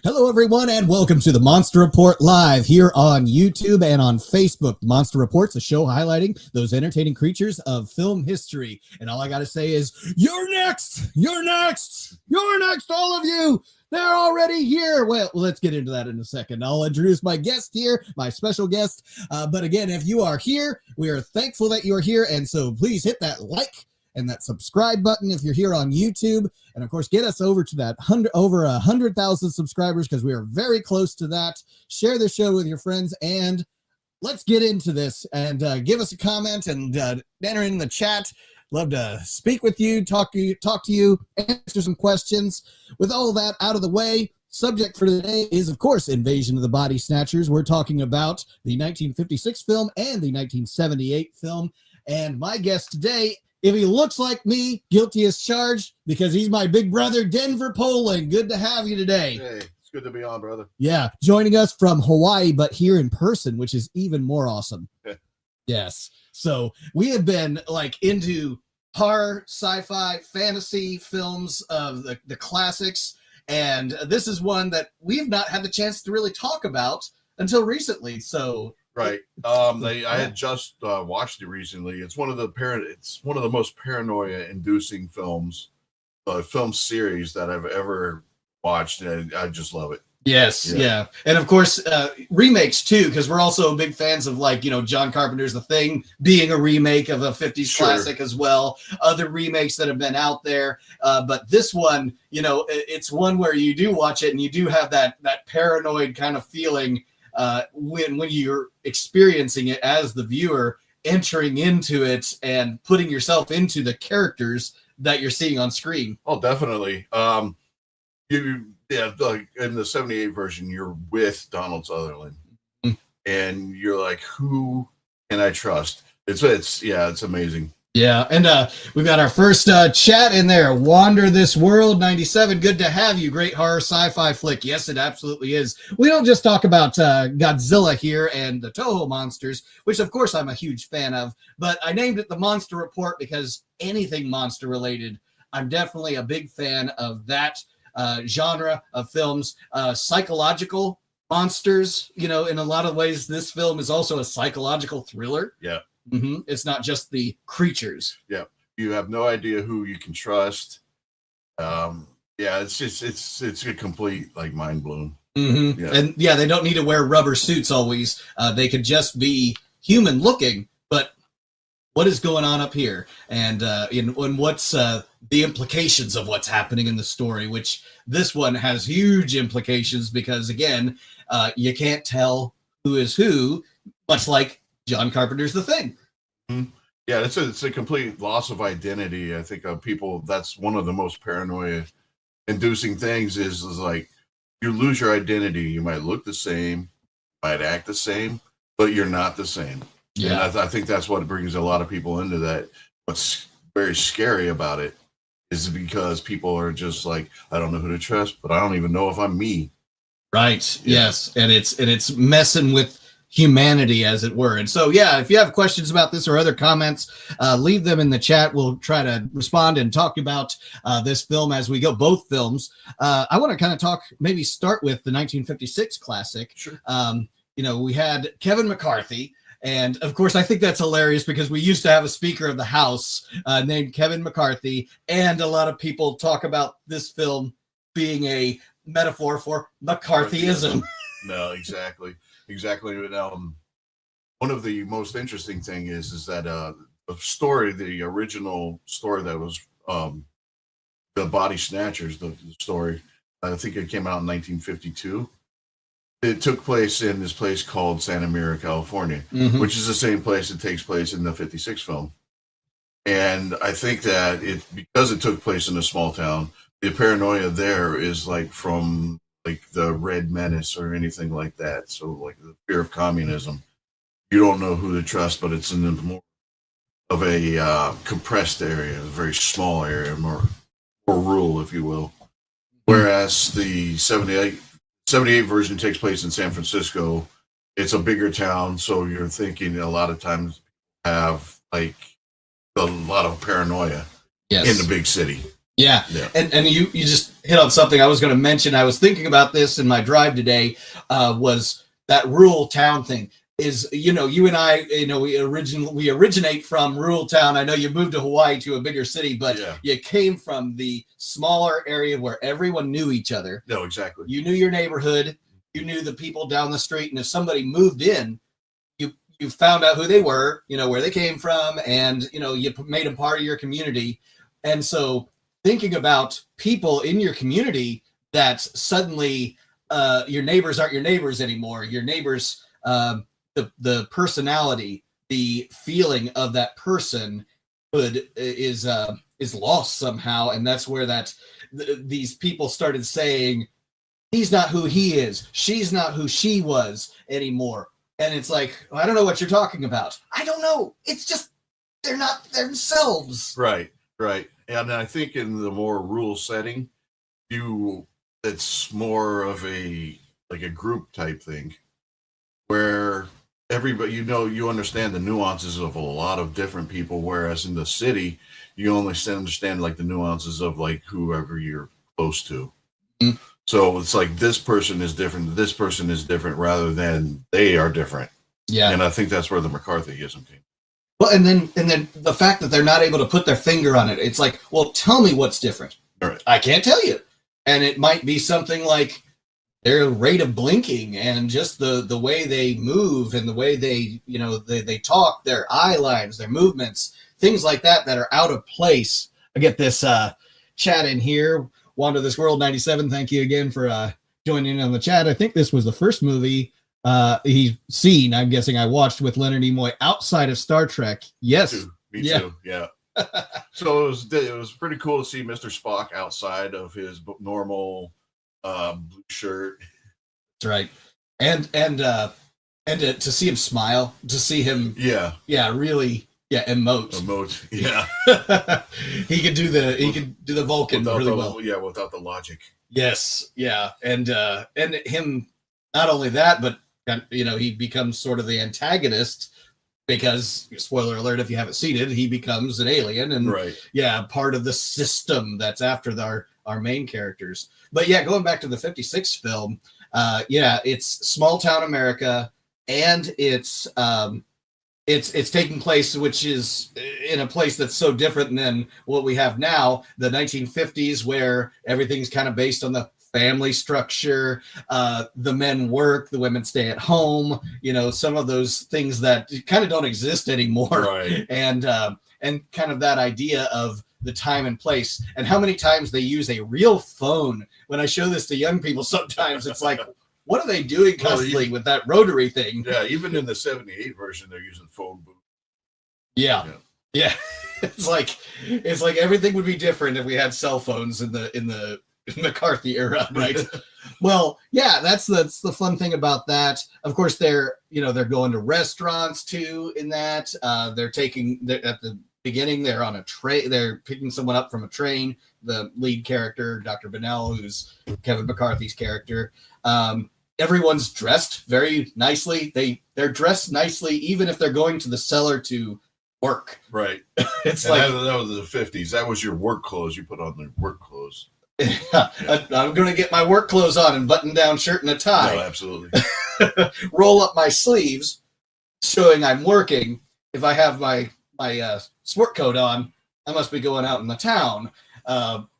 Hello, everyone, and welcome to the Monster Report live here on YouTube and on Facebook. The Monster Report's a show highlighting those entertaining creatures of film history. And all I got to say is, you're next! You're next! You're next, all of you! They're already here. Well, let's get into that in a second. I'll introduce my guest here, my special guest. But again, if you are here, we are thankful that you are here. And so please hit that like and that subscribe button if you're here on YouTube. And of course, get us over to that over 100,000 subscribers, because we are very close to that. Share the show with your friends, and let's get into this. And give us a comment and enter in the chat. Love to speak with you, talk to you, answer some questions. With all that out of the way, subject for today is, of course, Invasion of the Body Snatchers. We're talking about the 1956 film and the 1978 film. And my guest today, if he looks like me, guilty as charged, because he's my big brother, Denver Poland. Good to have you today. Hey, it's good to be on, brother. Yeah, joining us from Hawaii, but here in person, which is even more awesome. Yes. So we have been like into horror, sci-fi, fantasy films of the classics. And this is one that we've not had the chance to really talk about until recently. So right. I had just watched it recently. It's one of the most paranoia-inducing films, film series that I've ever watched, and I just love it. Yes, yeah. And of course, remakes too, because we're also big fans of, like, John Carpenter's The Thing being a remake of a 50s classic as well. Other remakes that have been out there. But this one, it's one where you do watch it and you do have that paranoid kind of feeling when you're experiencing it as the viewer, entering into it and putting yourself into the characters that you're seeing on screen. Oh, definitely. Like in the 78 version, you're with Donald Sutherland, and you're like, who can I trust? It's amazing. Yeah, and we've got our first chat in there. Wander This World 97. Good to have you. Great horror sci-fi flick. Yes, it absolutely is. We don't just talk about Godzilla here and the Toho monsters, which of course I'm a huge fan of, but I named it the Monster Report because anything monster related, I'm definitely a big fan of that genre of films. Psychological monsters, in a lot of ways, this film is also a psychological thriller. Yeah. Mm-hmm. It's not just the creatures. Yeah, you have no idea who you can trust. It's a complete mind blown. Mm-hmm. Yeah. And they don't need to wear rubber suits always. They could just be human looking. But what is going on up here, and what's the implications of what's happening in the story? Which this one has huge implications because, again, you can't tell who is who, much like John Carpenter's The Thing. Mm-hmm. Yeah, it's a complete loss of identity. I think people, that's one of the most paranoia inducing things is like you lose your identity. You might look the same, might act the same, but you're not the same. Yeah. And I think that's what brings a lot of people into that. What's very scary about it is because people are just like, I don't know who to trust, but I don't even know if I'm me. Right. Yeah. Yes. And it's messing with humanity, as it were. And so, if you have questions about this or other comments, leave them in the chat. We'll try to respond and talk about this film as we go, both films. I want to kind of start with the 1956 classic. Sure. We had Kevin McCarthy. And of course, I think that's hilarious because we used to have a Speaker of the House named Kevin McCarthy. And a lot of people talk about this film being a metaphor for McCarthyism. No, exactly. Exactly. One of the most interesting thing is that the original story that was the Body Snatchers, the story, I think it came out in 1952. It took place in this place called Santa Mira, California, which is the same place that takes place in the 56 film. And I think that because it took place in a small town, the paranoia there is from the Red Menace or anything like that. So the fear of communism, you don't know who to trust, but it's in more of a compressed area, a very small area, more rural, if you will. Whereas the 78 version takes place in San Francisco. It's a bigger town, so you're thinking a lot of times have a lot of paranoia in the big city. Yeah. Yeah. And you just hit on something I was going to mention. I was thinking about this in my drive today, was that rural town thing. Is, you know, you and I, you know, we originate from rural town. I know you moved to Hawaii to a bigger city, but Yeah. you came from the smaller area where everyone knew each other. No, exactly. You knew your neighborhood, you knew the people down the street, and if somebody moved in, you found out who they were, you know, where they came from, and, you know, you made them part of your community. And so thinking about people in your community that suddenly your neighbors aren't your neighbors anymore. Your neighbors, the personality, the feeling of that person is lost somehow, and that's where these people started saying, he's not who he is, she's not who she was anymore. And it's like, well, I don't know what you're talking about. I don't know. It's just they're not themselves. Right. And I think in the more rural setting, it's more of a group type thing where everybody, you understand the nuances of a lot of different people, whereas in the city, you only understand like the nuances of like whoever you're close to. Mm-hmm. So it's like this person is different, rather than they are different. Yeah. And I think that's where the McCarthyism came. Well, and then the fact that they're not able to put their finger on it, it's like, well, tell me what's different. All right. I can't tell you. And it might be something like their rate of blinking and just the way they move and the way they, you know, they talk, their eye lines, their movements, things like that are out of place. I get this chat in here. Wander This World 97, thank you again for joining in on the chat. I think this was the first movie he's seen, I'm guessing I watched with Leonard Nimoy outside of Star Trek. Yes. Me too. Yeah. So it was pretty cool to see Mr. Spock outside of his normal blue shirt. That's right. And to see him smile, to see him really emote. Yeah. he could do the Vulcan really well. Yeah, without the logic. Yes, yeah. And him, not only that, but you know, he becomes sort of the antagonist because, spoiler alert if you haven't seen it, he becomes an alien and part of the system that's after our main characters. But yeah, going back to the 56 film, it's small town America, and it's taking place, which is in a place that's so different than what we have now, the 1950s, where everything's kind of based on the family structure. The men work, the women stay at home, you know, some of those things that kind of don't exist anymore. Right. And kind of that idea of the time and place, and how many times they use a real phone. When I show this to young people, sometimes it's like, what are they doing constantly with that rotary thing? Yeah, even in the 78 version, they're using phone booth. Yeah. It's like everything would be different if we had cell phones in the McCarthy era, right? Well, yeah, that's the fun thing about that. Of course, they're going to restaurants too. In that, at the beginning, they're on a train. They're picking someone up from a train. The lead character, Dr. Bennell, who's Kevin McCarthy's character. Everyone's dressed very nicely. They're dressed nicely, even if they're going to the cellar to work. Right. It's that was the 50s. That was your work clothes. You put on the work clothes. I'm going to get my work clothes on and button-down shirt and a tie. No, absolutely. Roll up my sleeves, showing I'm working. If I have my sport coat on, I must be going out in the town.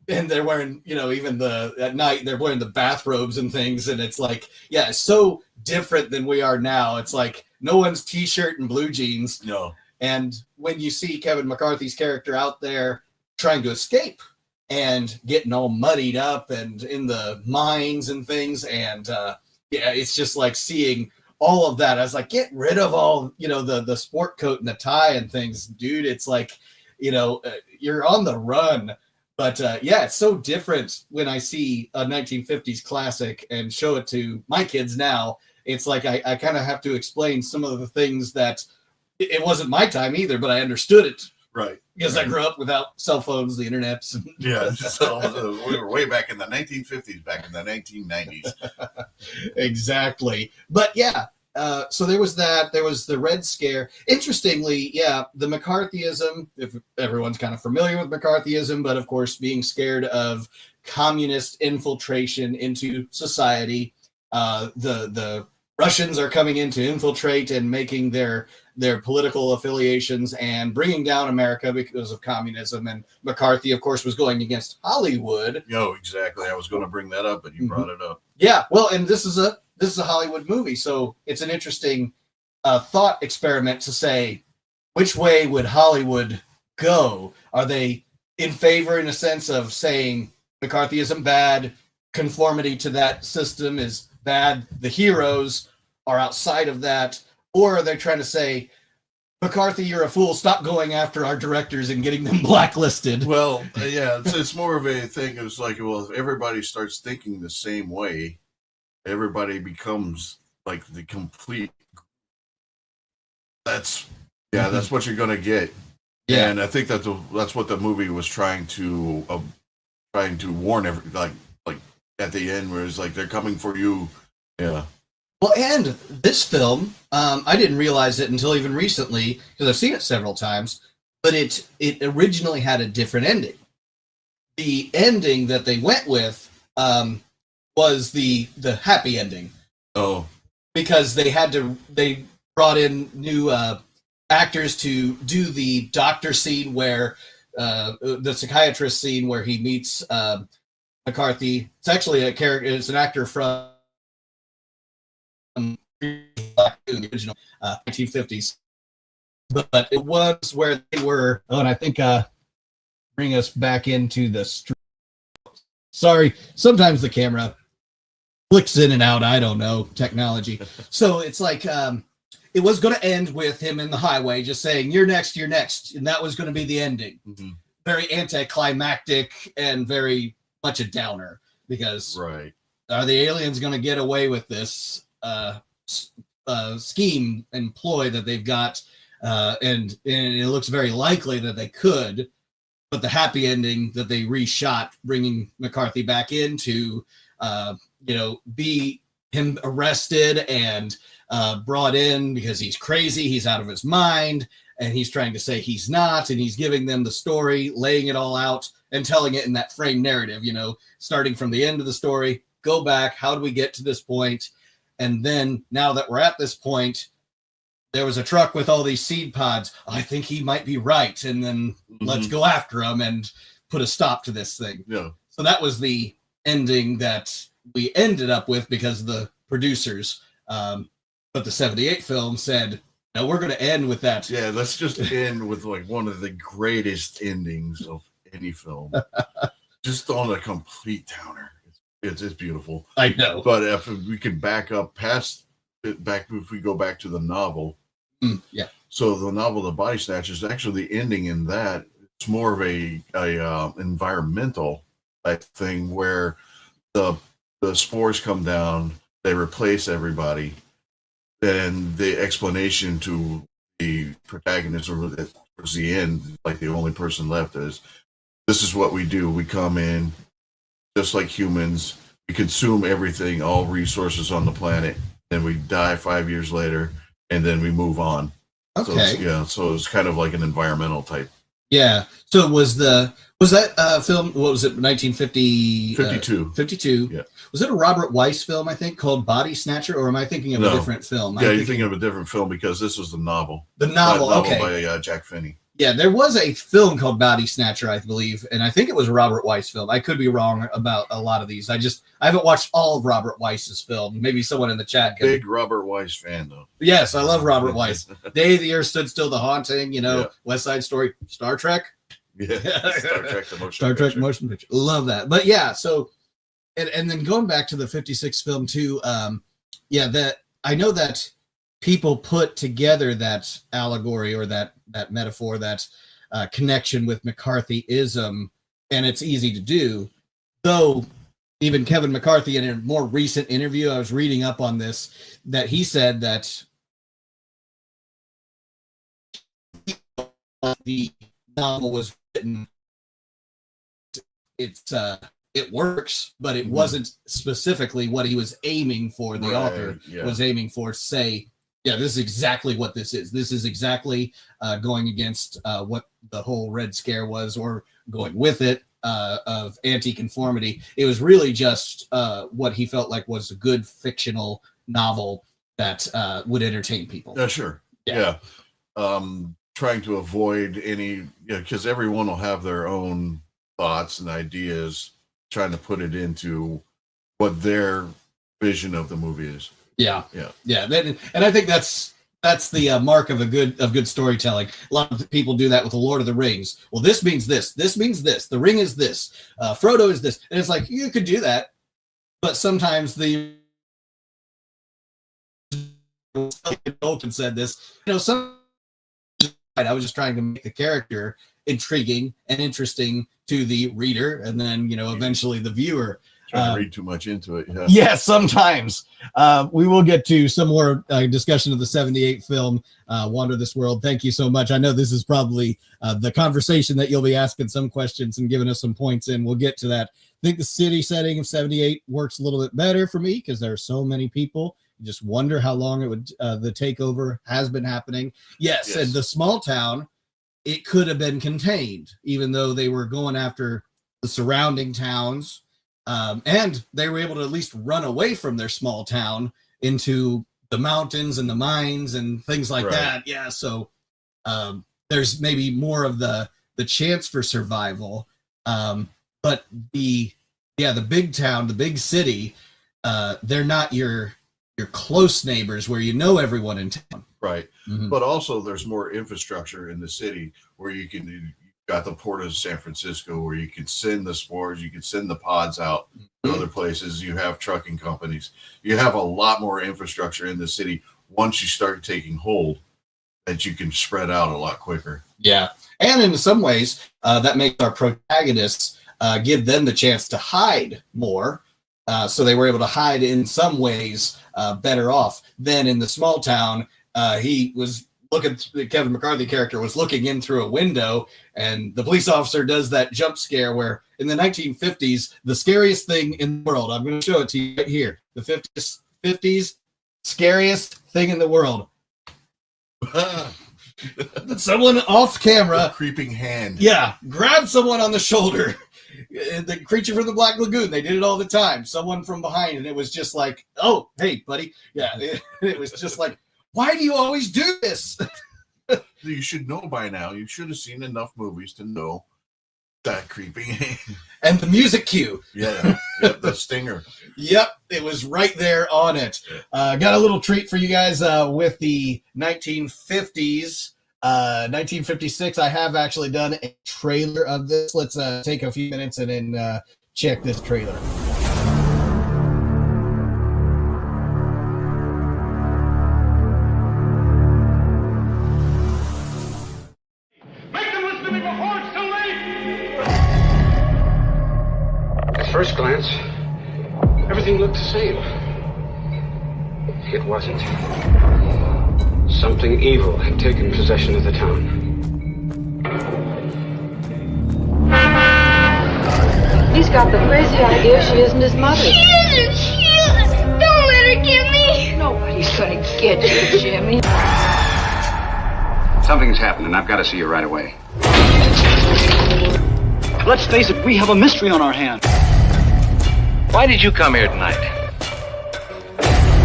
And they're wearing, even at night, they're wearing the bathrobes and things. And it's like, yeah, it's so different than we are now. It's like no one's t-shirt and blue jeans. No. And when you see Kevin McCarthy's character out there trying to escape and getting all muddied up and in the mines and things. And it's just like seeing all of that. I was like, get rid of all, the sport coat and the tie and things, dude. It's like, you're on the run. But it's so different when I see a 1950s classic and show it to my kids now. It's like I kind of have to explain some of the things that it wasn't my time either, but I understood it. Right. Because I grew up without cell phones, the internet. Yeah. So we were way back in the 1950s, back in the 1990s. Exactly. But yeah, so there was that. There was the Red Scare. Interestingly, yeah, the McCarthyism, if everyone's kind of familiar with McCarthyism, but of course being scared of communist infiltration into society. The Russians are coming in to infiltrate and making their political affiliations and bringing down America because of communism. And McCarthy, of course, was going against Hollywood. No, exactly. I was going to bring that up, but you brought it up. Yeah, well, and this is a Hollywood movie, so it's an interesting thought experiment to say which way would Hollywood go? Are they in favor, in a sense, of saying McCarthyism bad, conformity to that system is bad, the heroes are outside of that, or are they trying to say, McCarthy, you're a fool, stop going after our directors and getting them blacklisted? Well, yeah, it's more of a thing. It's like, well, if everybody starts thinking the same way, everybody becomes like the complete. That's what you're gonna get. Yeah, and I think that's what the movie was trying to warn like at the end, where it's like they're coming for you. Yeah. Well, and this film, I didn't realize it until even recently because I've seen it several times. But it originally had a different ending. The ending that they went with was the happy ending. Oh, because they brought in new actors to do the doctor scene where the psychiatrist scene where he meets McCarthy. It's actually a character. It's an actor from the original 1950s, but it was where they were. Oh, and I think bring us back into the street. Sorry, sometimes the camera flicks in and out. I don't know, technology. So it's like it was going to end with him in the highway just saying, you're next, and that was going to be the ending. Mm-hmm. Very anticlimactic and very much a downer, because right, are the aliens going to get away with this scheme and ploy that they've got? And it looks very likely that they could, but the happy ending that they reshot, bringing McCarthy back in to be him arrested and brought in because he's crazy, he's out of his mind, and he's trying to say he's not, and he's giving them the story, laying it all out and telling it in that frame narrative, starting from the end of the story, go back, how do we get to this point? And then now that we're at this point, there was a truck with all these seed pods. I think he might be right. And then let's go after him and put a stop to this thing. Yeah. So that was the ending that we ended up with because the producers, but the 78 film said, no, we're going to end with that. Yeah, let's just end with like one of the greatest endings of any film. Just on a complete downer. It's beautiful. I know. But if we can back up if we go back to the novel. Yeah. So the novel, The Body Snatchers, actually the ending in that, it's more of a environmental type thing where the spores come down, they replace everybody. Then the explanation to the protagonist towards the end, like the only person left, is this is what we do. We come in just like humans. We consume everything, all resources on the planet. Then we die 5 years later, and then we move on. Okay. So it's kind of like an environmental type. Yeah. So was that film? What was it? 1950? 52. 52. Yeah. Was it a Robert Weiss film? I think called Body Snatcher, or am I thinking of a different film? Yeah, you're thinking of a different film because this was the novel. The novel, okay, by Jack Finney. Yeah, there was a film called Body Snatcher, I believe, and I think it was a Robert Weiss film. I could be wrong about a lot of these. I haven't watched all of Robert Weiss's film. Maybe someone in the chat can. Big Robert Weiss fan, though. Yes, I love Robert Weiss. Day of the Earth Stood Still, The Haunting, West Side Story, Star Trek. Yeah, Star Trek motion picture. Love that. But yeah, so, and then going back to the 56 film too, that I know that people put together that allegory or that metaphor, that connection with McCarthyism, and it's easy to do. Though even Kevin McCarthy, in a more recent interview, I was reading up on this, that he said that the novel was written, it's it works, but it wasn't specifically what he was aiming for. The author was aiming for, say, yeah, this is exactly what this is. This is exactly going against what the whole Red Scare was, or going with it, of anti-conformity. It was really just what he felt like was a good fictional novel that would entertain people. Yeah, sure. Yeah. Trying to avoid any, because everyone will have their own thoughts and ideas, trying to put it into what their vision of the movie is. Yeah. And I think that's the mark of good storytelling. A lot of people do that with the Lord of the Rings. Well, this means this. This means this. The ring is this. Frodo is this. And it's like, you could do that, but sometimes the Tolkien said this. I was just trying to make the character intriguing and interesting to the reader, and then eventually the viewer. Trying to read too much into it. Yeah, sometimes. We will get to some more discussion of the 78 film, Wander This World. Thank you so much. I know this is probably the conversation that you'll be asking some questions and giving us some points in. We'll get to that. I think the city setting of 78 works a little bit better for me because there are so many people. You just wonder how long it would the takeover has been happening. Yes, and the small town, it could have been contained, even though they were going after the surrounding towns. And they were able to at least run away from their small town into the mountains and the mines and things like that. Yeah, so there's maybe more of the chance for survival. But the big town, the big city, they're not your close neighbors where everyone in town. Right. Mm-hmm. But also there's more infrastructure in the city where you got the port of San Francisco where you can send the spores, you can send the pods out to other places. You have trucking companies. You have a lot more infrastructure in the city once you start taking hold that you can spread out a lot quicker. Yeah. And in some ways, that makes our protagonists give them the chance to hide more. So they were able to hide in some ways better off than in the small town. He was looking, the Kevin McCarthy character was looking in through a window, and the police officer does that jump scare where in the 1950s, the scariest thing in the world, I'm going to show it to you right here, the 50s scariest thing in the world. Someone off camera, a creeping hand. Yeah, grab someone on the shoulder. The Creature from the Black Lagoon, they did it all the time. Someone from behind, and it was just like, oh, hey, buddy. Yeah, it was just like, why do you always do this? You should know by now. You should have seen enough movies to know that creeping hand. And the music cue. Yeah, the stinger. Yep, it was right there on it. Got a little treat for you guys with the 1950s. 1956, I have actually done a trailer of this. Let's take a few minutes and then check this trailer. Make them listen to me before it's too late! At first glance, everything looked the same. It wasn't. Something evil had taken possession of the town. He's got the crazy idea she isn't his mother. She isn't! Don't let her get me! Nobody's gonna get you, Jimmy. Something's happened, and I've got to see you right away. Let's face it, we have a mystery on our hands. Why did you come here tonight?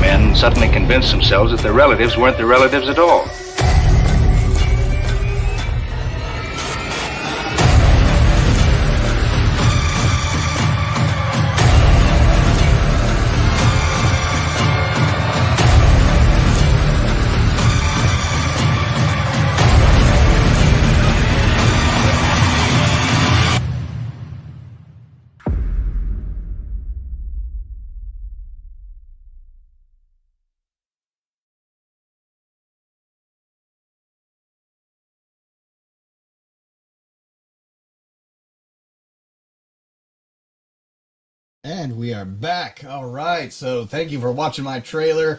Men suddenly convinced themselves that their relatives weren't their relatives at all. And we are back. All right. So thank you for watching my trailer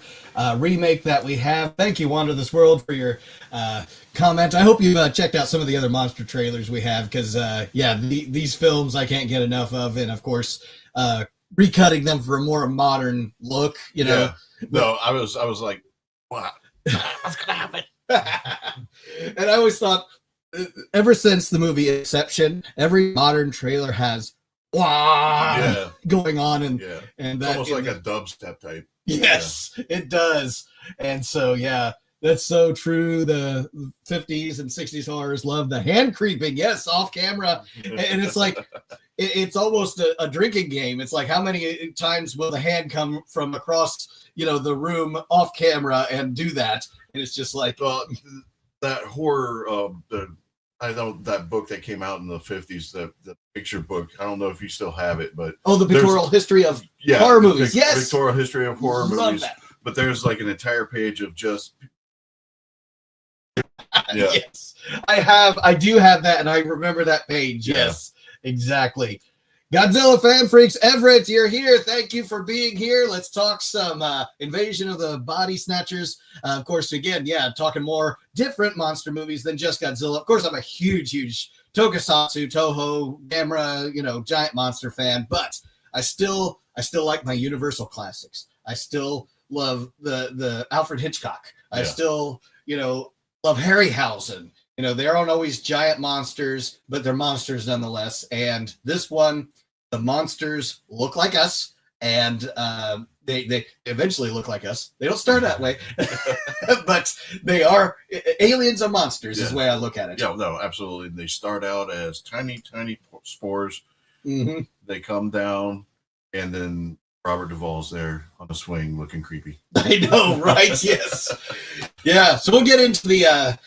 remake that we have. Thank you, Wander This World, for your comment. I hope you checked out some of the other monster trailers we have because, these films I can't get enough of. And, of course, recutting them for a more modern look, you know. Yeah. No, I was like, wow, what's going to happen? And I always thought, ever since the movie Inception, every modern trailer has going on, and it's that almost like a dubstep type. Yes, it does. And so that's so true. The 50s and 60s horrors love the hand creeping, off camera, and it's like it's almost a drinking game. It's like, how many times will the hand come from across the room off camera and do that? And it's just like, that horror I know that book that came out in the 50s, the picture book. I don't know if you still have it, but the pictorial history of horror movies. Yes, pictorial history of horror movies. That. But there's like an entire page of just Yes, I do have that, and I remember that page. Yes, exactly. Godzilla fan freaks, Everett, you're here. Thank you for being here. Let's talk some Invasion of the Body Snatchers. Of course, again, talking more different monster movies than just Godzilla. Of course, I'm a huge Tokusatsu, Toho, Gamera, giant monster fan, but I still like my Universal classics. I still love the Alfred Hitchcock. I still, love Harryhausen. They aren't always giant monsters, but they're monsters nonetheless. And this one, the monsters look like us, and they eventually look like us. They don't start that way, but they are aliens or monsters is the way I look at it. Yeah, no, absolutely. They start out as tiny spores. Mm-hmm. They come down, and then Robert Duvall's there on a swing looking creepy. I know, right? Yes. Yeah, so we'll get into the...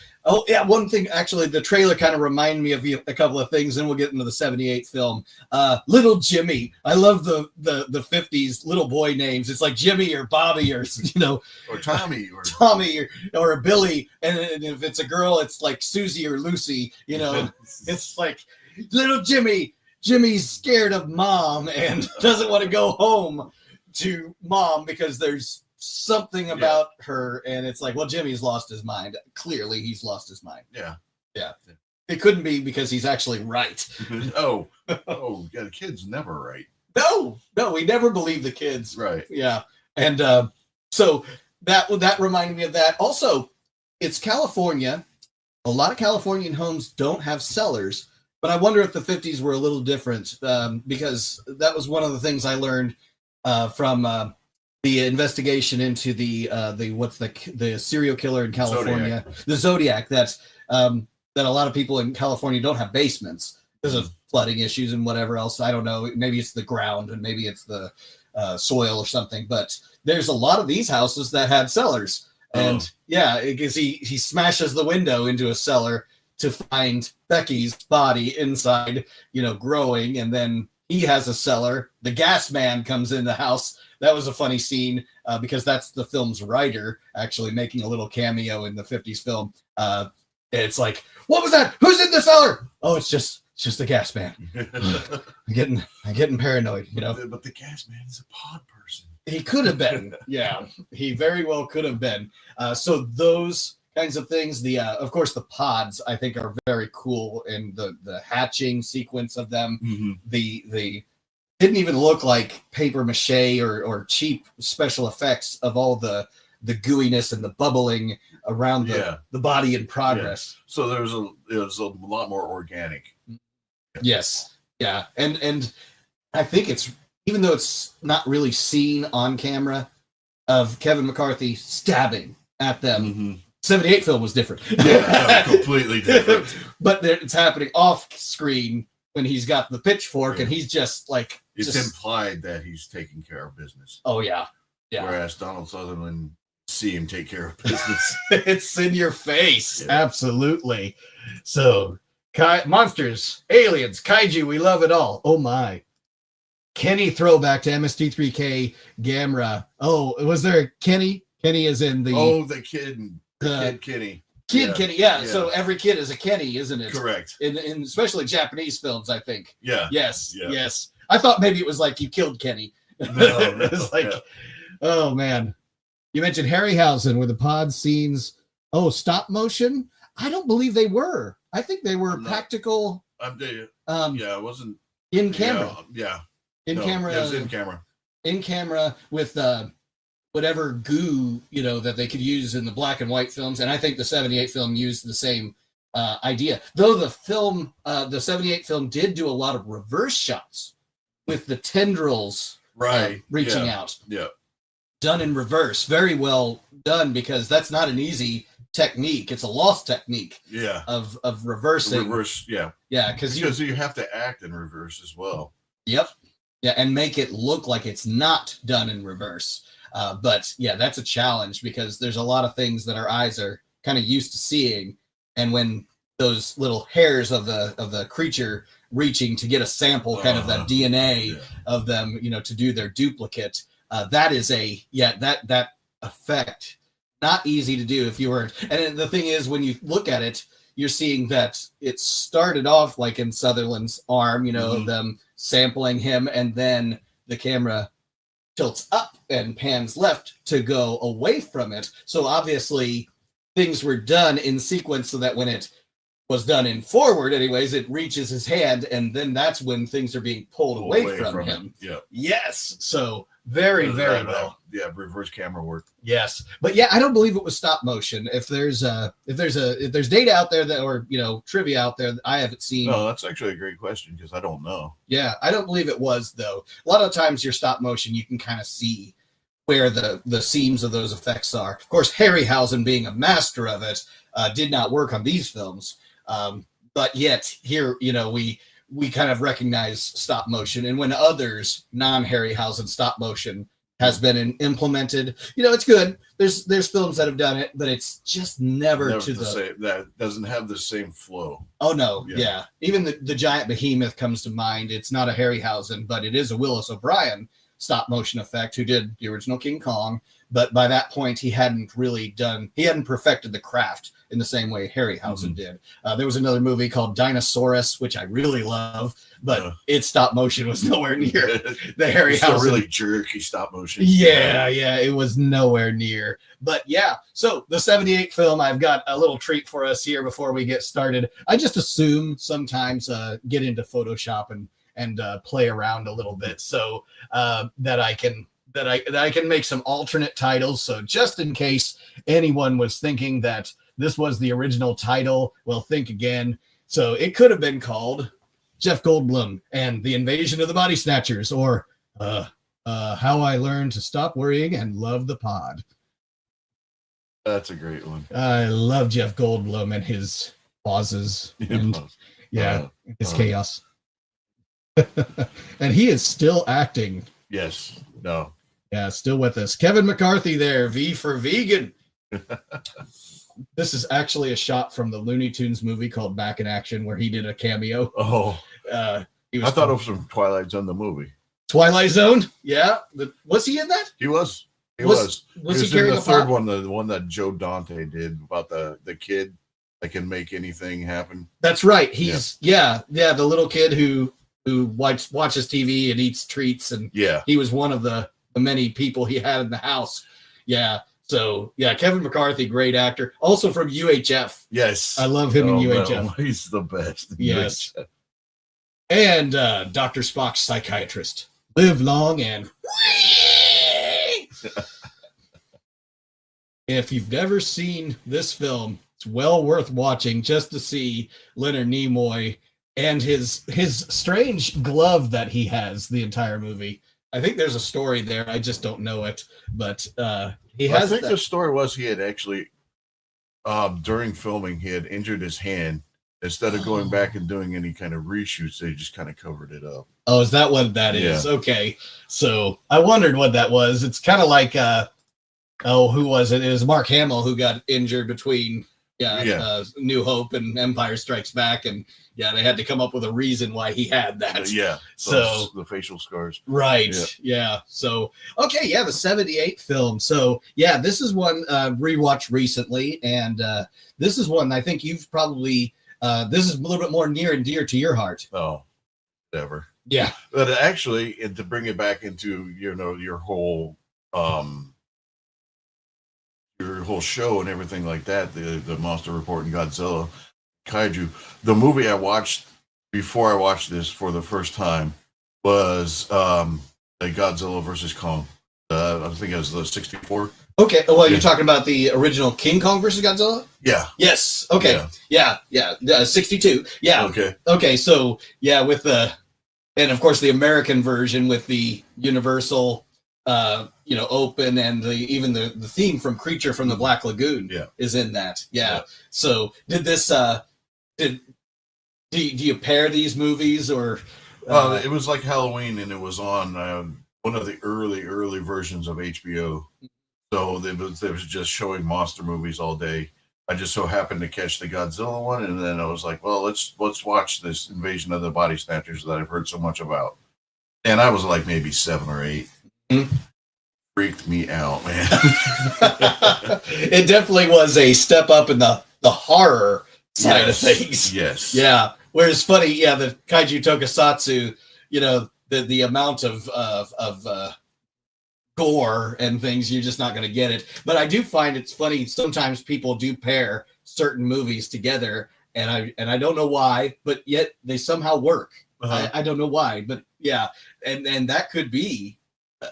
one thing, actually, the trailer kind of reminded me of a couple of things, and we'll get into the 78 film. Little Jimmy. I love the 50s little boy names. It's like Jimmy or Bobby or, or Tommy. Or Tommy or Billy. And if it's a girl, it's like Susie or Lucy. It's like, little Jimmy. Jimmy's scared of mom and doesn't want to go home to mom because there's something about her, and it's like, well, Jimmy's lost his mind. Clearly he's lost his mind. Yeah. It couldn't be because he's actually right. The kid's never right. No, we never believe the kids. Right. Yeah. And so that reminded me of that. Also, it's California. A lot of Californian homes don't have cellars, but I wonder if the 50s were a little different, because that was one of the things I learned from the investigation into the serial killer in California, the Zodiac. That a lot of people in California don't have basements because of flooding issues and whatever else. I don't know. Maybe it's the ground and maybe it's the soil or something. But there's a lot of these houses that had cellars, and because he smashes the window into a cellar to find Becky's body inside, growing, and then he has a cellar. The gas man comes in the house. That was a funny scene because that's the film's writer actually making a little cameo in the 50s film. It's like, what was that? Who's in the cellar? Oh, it's just the gas man. I'm getting paranoid, But the gas man is a pod person. He could have been. Yeah, he very well could have been. So those kinds of things. Of course, the pods I think are very cool, and the hatching sequence of them. Mm-hmm. The didn't even look like paper mache or cheap special effects of all the gooiness and the bubbling around the body in progress. Yeah. So there's a lot more organic. Yes. Yeah. And I think it's, even though it's not really seen on camera, of Kevin McCarthy stabbing at them. Mm-hmm. 78 film was different. Yeah, completely different. But it's happening off screen when he's got the pitchfork and he's just like... It's implied that he's taking care of business. Oh, yeah. Whereas Donald Sutherland, see him take care of business. It's in your face. Yeah. Absolutely. So, monsters, aliens, kaiju, we love it all. Oh, my. Kenny throwback to MST3K Gamera. Oh, was there a Kenny? Kenny is in the... Oh, the kid. Kid Kenny. Kenny, yeah. So every kid is a Kenny, isn't it? Correct. In especially Japanese films, I think. Yeah. Yes. I thought maybe it was like you killed Kenny. No, It was like, oh man. You mentioned Harryhausen with the pod scenes. Oh, stop motion? I don't believe they were. I think they were practical. It wasn't in camera. In camera. It was in camera. In camera with whatever goo, that they could use in the black and white films. And I think the 78 film used the same idea. Though the 78 film did do a lot of reverse shots with the tendrils reaching out. Yeah. Done in reverse. Very well done, because that's not an easy technique. It's a lost technique. Yeah. Of reversing. Reverse, yeah. Yeah, because you have to act in reverse as well. Yep. Yeah, and make it look like it's not done in reverse. But yeah, that's a challenge, because there's a lot of things that our eyes are kind of used to seeing, and when those little hairs of the creature reaching to get a sample, kind of that DNA of them, to do their duplicate, that is that effect not easy to do if you weren't. And the thing is, when you look at it, you're seeing that it started off like in Sutherland's arm, them sampling him, and then the camera tilts up and pans left to go away from it. So obviously things were done in sequence so that when it was done in forward anyways, it reaches his hand, and then that's when things are being pulled away from him. Yeah. Yes. So very well. Yeah, reverse camera work. Yes. But yeah, I don't believe it was stop motion. If there's data out there that, or trivia out there that I haven't seen. No, that's actually a great question, because I don't know. Yeah, I don't believe it was, though. A lot of times your stop motion, you can kind of see where the seams of those effects are. Of course, Harryhausen, being a master of it, did not work on these films. But yet here, we kind of recognize stop motion, and when others non-Harryhausen stop motion has been implemented, it's good. There's films that have done it, but it's just never to the same. That doesn't have the same flow. Oh no, yeah. Even the giant behemoth comes to mind. It's not a Harryhausen, but it is a Willis O'Brien stop motion effect, who did the original King Kong. But by that point, he hadn't perfected the craft in the same way Harryhausen did. There was another movie called Dinosaurus, which I really love, but its stop motion was nowhere near the Harryhausen. It's a really jerky stop motion. Yeah, it was nowhere near. But yeah, so the 78 film, I've got a little treat for us here before we get started. I just assume sometimes get into Photoshop and play around a little bit, so that I can make some alternate titles. So just in case anyone was thinking that this was the original title, well, think again. So it could have been called Jeff Goldblum and the Invasion of the Body Snatchers, or How I Learned to Stop Worrying and Love the Pod. That's a great one. I love Jeff Goldblum and his pauses and his chaos. And he is still acting. Yes. No. Yeah, still with us. Kevin McCarthy there, V for Vegan. This is actually a shot from the Looney Tunes movie called Back in Action, where he did a cameo. Oh. I thought it was from Twilight Zone, the movie. Twilight Zone? Yeah. Was he in that? He was. He was he carrying in the a third pot? one, the one that Joe Dante did about the kid that can make anything happen. That's right. He's the little kid who watches TV and eats treats, and he was one of the many people he had in the house. Yeah. So Kevin McCarthy, great actor, also from UHF. Yes, I love him in UHF. No, he's the best. Yes. UHF. And Dr. Spock's psychiatrist. Live long and if you've never seen this film, it's well worth watching just to see Leonard Nimoy and his strange glove that he has the entire movie. I think there's a story there. I just don't know it, but he has. I think the story was he had actually, during filming, he had injured his hand. Instead of going back and doing any kind of reshoots, they just kind of covered it up. Oh, is that what that is? Okay, so I wondered what that was. It's kind of like, who was it? It was Mark Hamill who got injured between New Hope and Empire Strikes Back, and they had to come up with a reason why he had that. So the facial scars. Right. Yeah. So, okay. Yeah. The 78 film. So this is one rewatched recently. And this is one I think you've probably, this is a little bit more near and dear to your heart. Oh, never. Yeah. But actually, and to bring it back into your whole show and everything like that, the Monster Report and Godzilla, Kaiju. The movie I watched before I watched this for the first time was a Godzilla versus Kong. I think it was the 64. Okay. Well, you're talking about the original King Kong versus Godzilla? Yeah. Yes. Okay. Yeah. 62. Yeah. Okay. Okay. So yeah, with and of course the American version with the Universal, open, and even the theme from Creature from the Black Lagoon is in that. Yeah. So did this? Do you pair these movies or? It was like Halloween, and it was on one of the early versions of HBO. So they was just showing monster movies all day. I just so happened to catch the Godzilla one, and then I was like, well, let's watch this Invasion of the Body Snatchers that I've heard so much about. And I was like maybe 7 or 8. Mm-hmm. Freaked me out, man. It definitely was a step up in the horror side of things. Yes. Yeah. Whereas funny, the Kaiju Tokusatsu, the amount of gore and things, you're just not going to get it. But I do find it's funny. Sometimes people do pair certain movies together, and I don't know why, but yet they somehow work. Uh-huh. I don't know why, but yeah, and that could be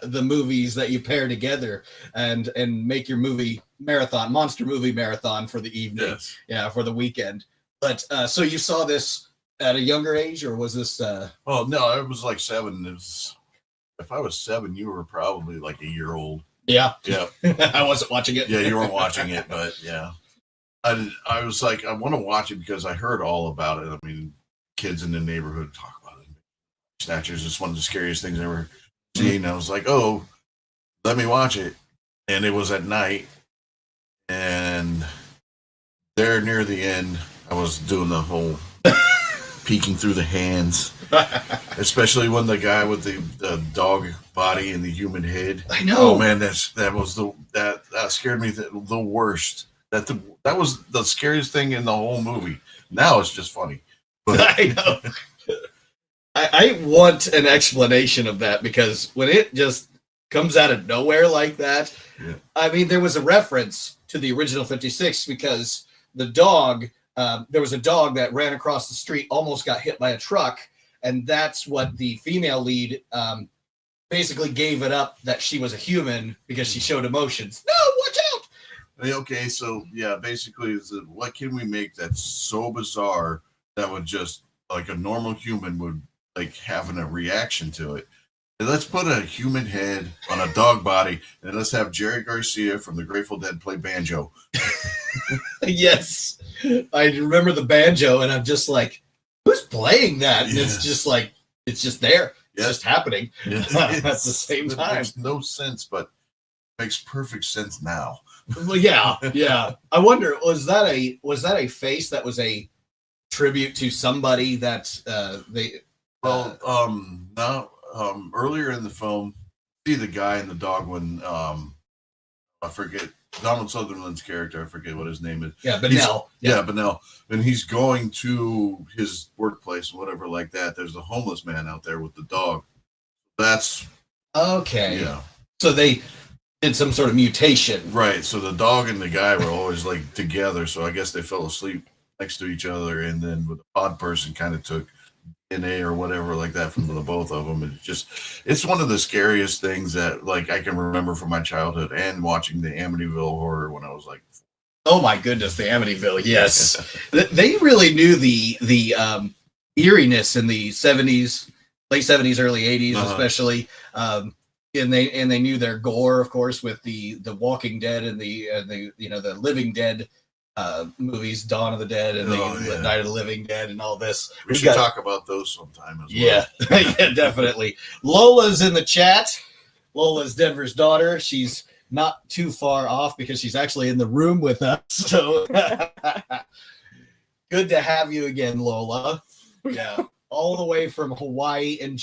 the movies that you pair together and make your monster movie marathon for the evening. Yes. Yeah, for the weekend. But so you saw this at a younger age, or was this? Oh no, I was like 7. If I was 7, you were probably like a year old. Yeah. Yeah. I wasn't watching it. Yeah, you weren't watching it, but yeah. I was like, I want to watch it because I heard all about it. I mean, kids in the neighborhood talk about it. Snatchers is one of the scariest things I ever seen. I was like, oh, let me watch it. And it was at night. And there near the end, I was doing the whole peeking through the hands. Especially when the guy with the dog body and the human head. I know. Oh man, that scared me the worst. That was the scariest thing in the whole movie. Now it's just funny. But I know. I want an explanation of that, because when it just comes out of nowhere like that, I mean, there was a reference to the original 56 because the dog, there was a dog that ran across the street, almost got hit by a truck. And that's what the female lead basically gave it up that she was a human because she showed emotions. No, watch out. Okay, so yeah, basically, what can we make that's so bizarre that would just, like, a normal human would, like, having a reaction to it? And let's put a human head on a dog body, and let's have Jerry Garcia from the Grateful Dead play banjo. Yes, I remember the banjo, and I'm just like, who's playing that? And Yes. it's just like, it's just there. It's Yes. just happening at the same It time. makes no sense, but makes perfect sense now. Well, yeah. I wonder, was that a face that was a tribute to somebody that they? Earlier in the film, see the guy and the dog when I forget Donald Sutherland's character. I forget what his name is. Yeah, Benel. Benel. And he's going to his workplace, whatever like that. There's a homeless man out there with the dog. That's okay. Yeah. So they did some sort of mutation. Right. So the dog and the guy were always like together. So I guess they fell asleep next to each other, and then the odd person kind of took DNA or whatever like that from the both of them. And it's one of the scariest things that, like, I can remember from my childhood and watching the Amityville Horror when I was like, oh my goodness, the Amityville. Yes. They really knew the eeriness in the 70s, late 70s, early 80s, especially. And they knew their gore, of course, with the Walking Dead and the Living Dead movies, Dawn of the Dead and the Night of the Living Dead and all this. We should talk about those sometime as well. Yeah, yeah, definitely. Lola's in the chat. Lola's Denver's daughter. She's not too far off because she's actually in the room with us. So good to have you again, Lola. Yeah, all the way from Hawaii and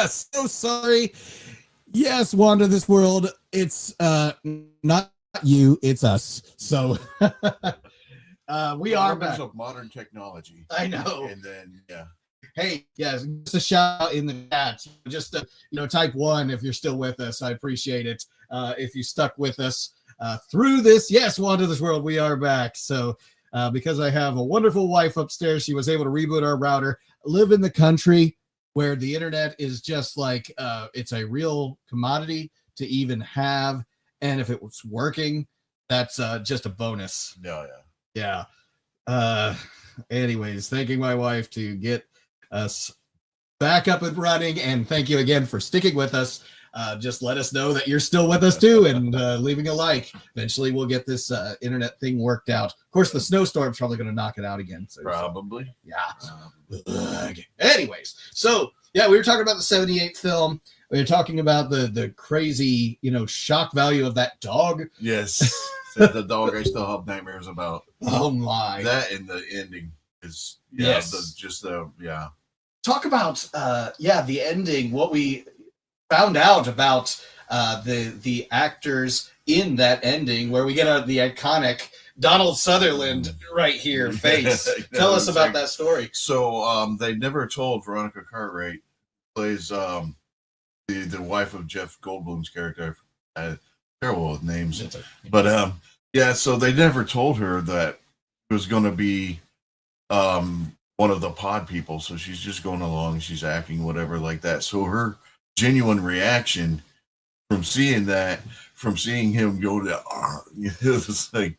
So sorry. Yes, Wander this world. It's not you, it's us. So we are back. Of modern technology. I know. And then Hey, yes, just a shout out in the chat. Just type 1 if you're still with us. I appreciate it. If you stuck with us through this, yes, Wander this world, we are back. So because I have a wonderful wife upstairs, she was able to reboot our router. Live in the country where the internet is just like it's a real commodity to even have, and if it was working, that's just a bonus. Yeah. Anyways, thanking my wife to get us back up and running, and thank you again for sticking with us. Just let us know that you're still with us too, and leaving a like. Eventually we'll get this internet thing worked out. Of course, the snowstorm's probably going to knock it out again. So, probably. Yeah. Anyways, so yeah, we were talking about the 78 film. We were talking about the crazy, shock value of that dog. Yes. The dog I still have nightmares about. Oh my. That and the ending is Talk about the ending, what we found out about the actors in that ending, where we get the iconic Donald Sutherland right here face. Tell us about that story. So they never told Veronica Cartwright, plays the wife of Jeff Goldblum's character. Terrible with names, but so they never told her that it was going to be one of the pod people. So she's just going along, she's acting whatever like that. So her genuine reaction from seeing him go to it's like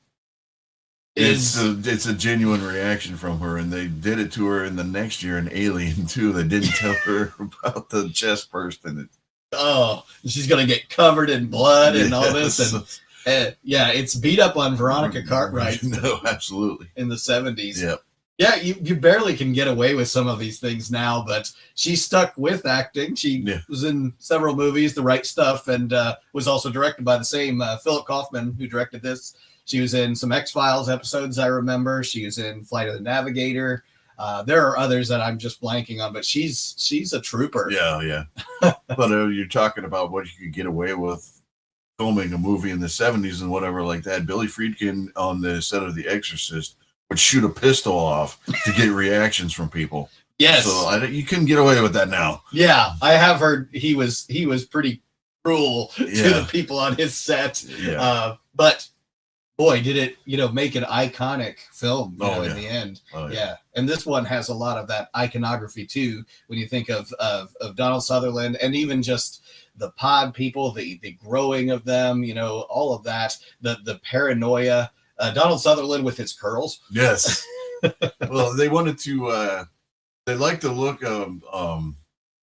it's a genuine reaction from her, and they did it to her in the next year in Alien too. They didn't tell her about the chest burst in it. Oh, she's gonna get covered in blood and all this, and it's beat up on Veronica Cartwright. No, absolutely. In the 70s. Yep. Yeah, you barely can get away with some of these things now, but she stuck with acting. She was in several movies, The Right Stuff, and was also directed by the same Philip Kaufman, who directed this. She was in some X-Files episodes, I remember. She was in Flight of the Navigator. There are others that I'm just blanking on, but she's a trooper. Yeah. But you're talking about what you could get away with filming a movie in the 70s and whatever like that. Billy Friedkin on the set of The Exorcist would shoot a pistol off to get reactions from people. Yes. So you couldn't get away with that now. Yeah, I have heard he was pretty cruel to the people on his set. Yeah. But boy, did it, make an iconic film in the end. Oh, yeah. And this one has a lot of that iconography too, when you think of Donald Sutherland, and even just the pod people, the growing of them, all of that, the paranoia. Donald Sutherland with his curls. Yes. Well, they wanted to, they liked the look of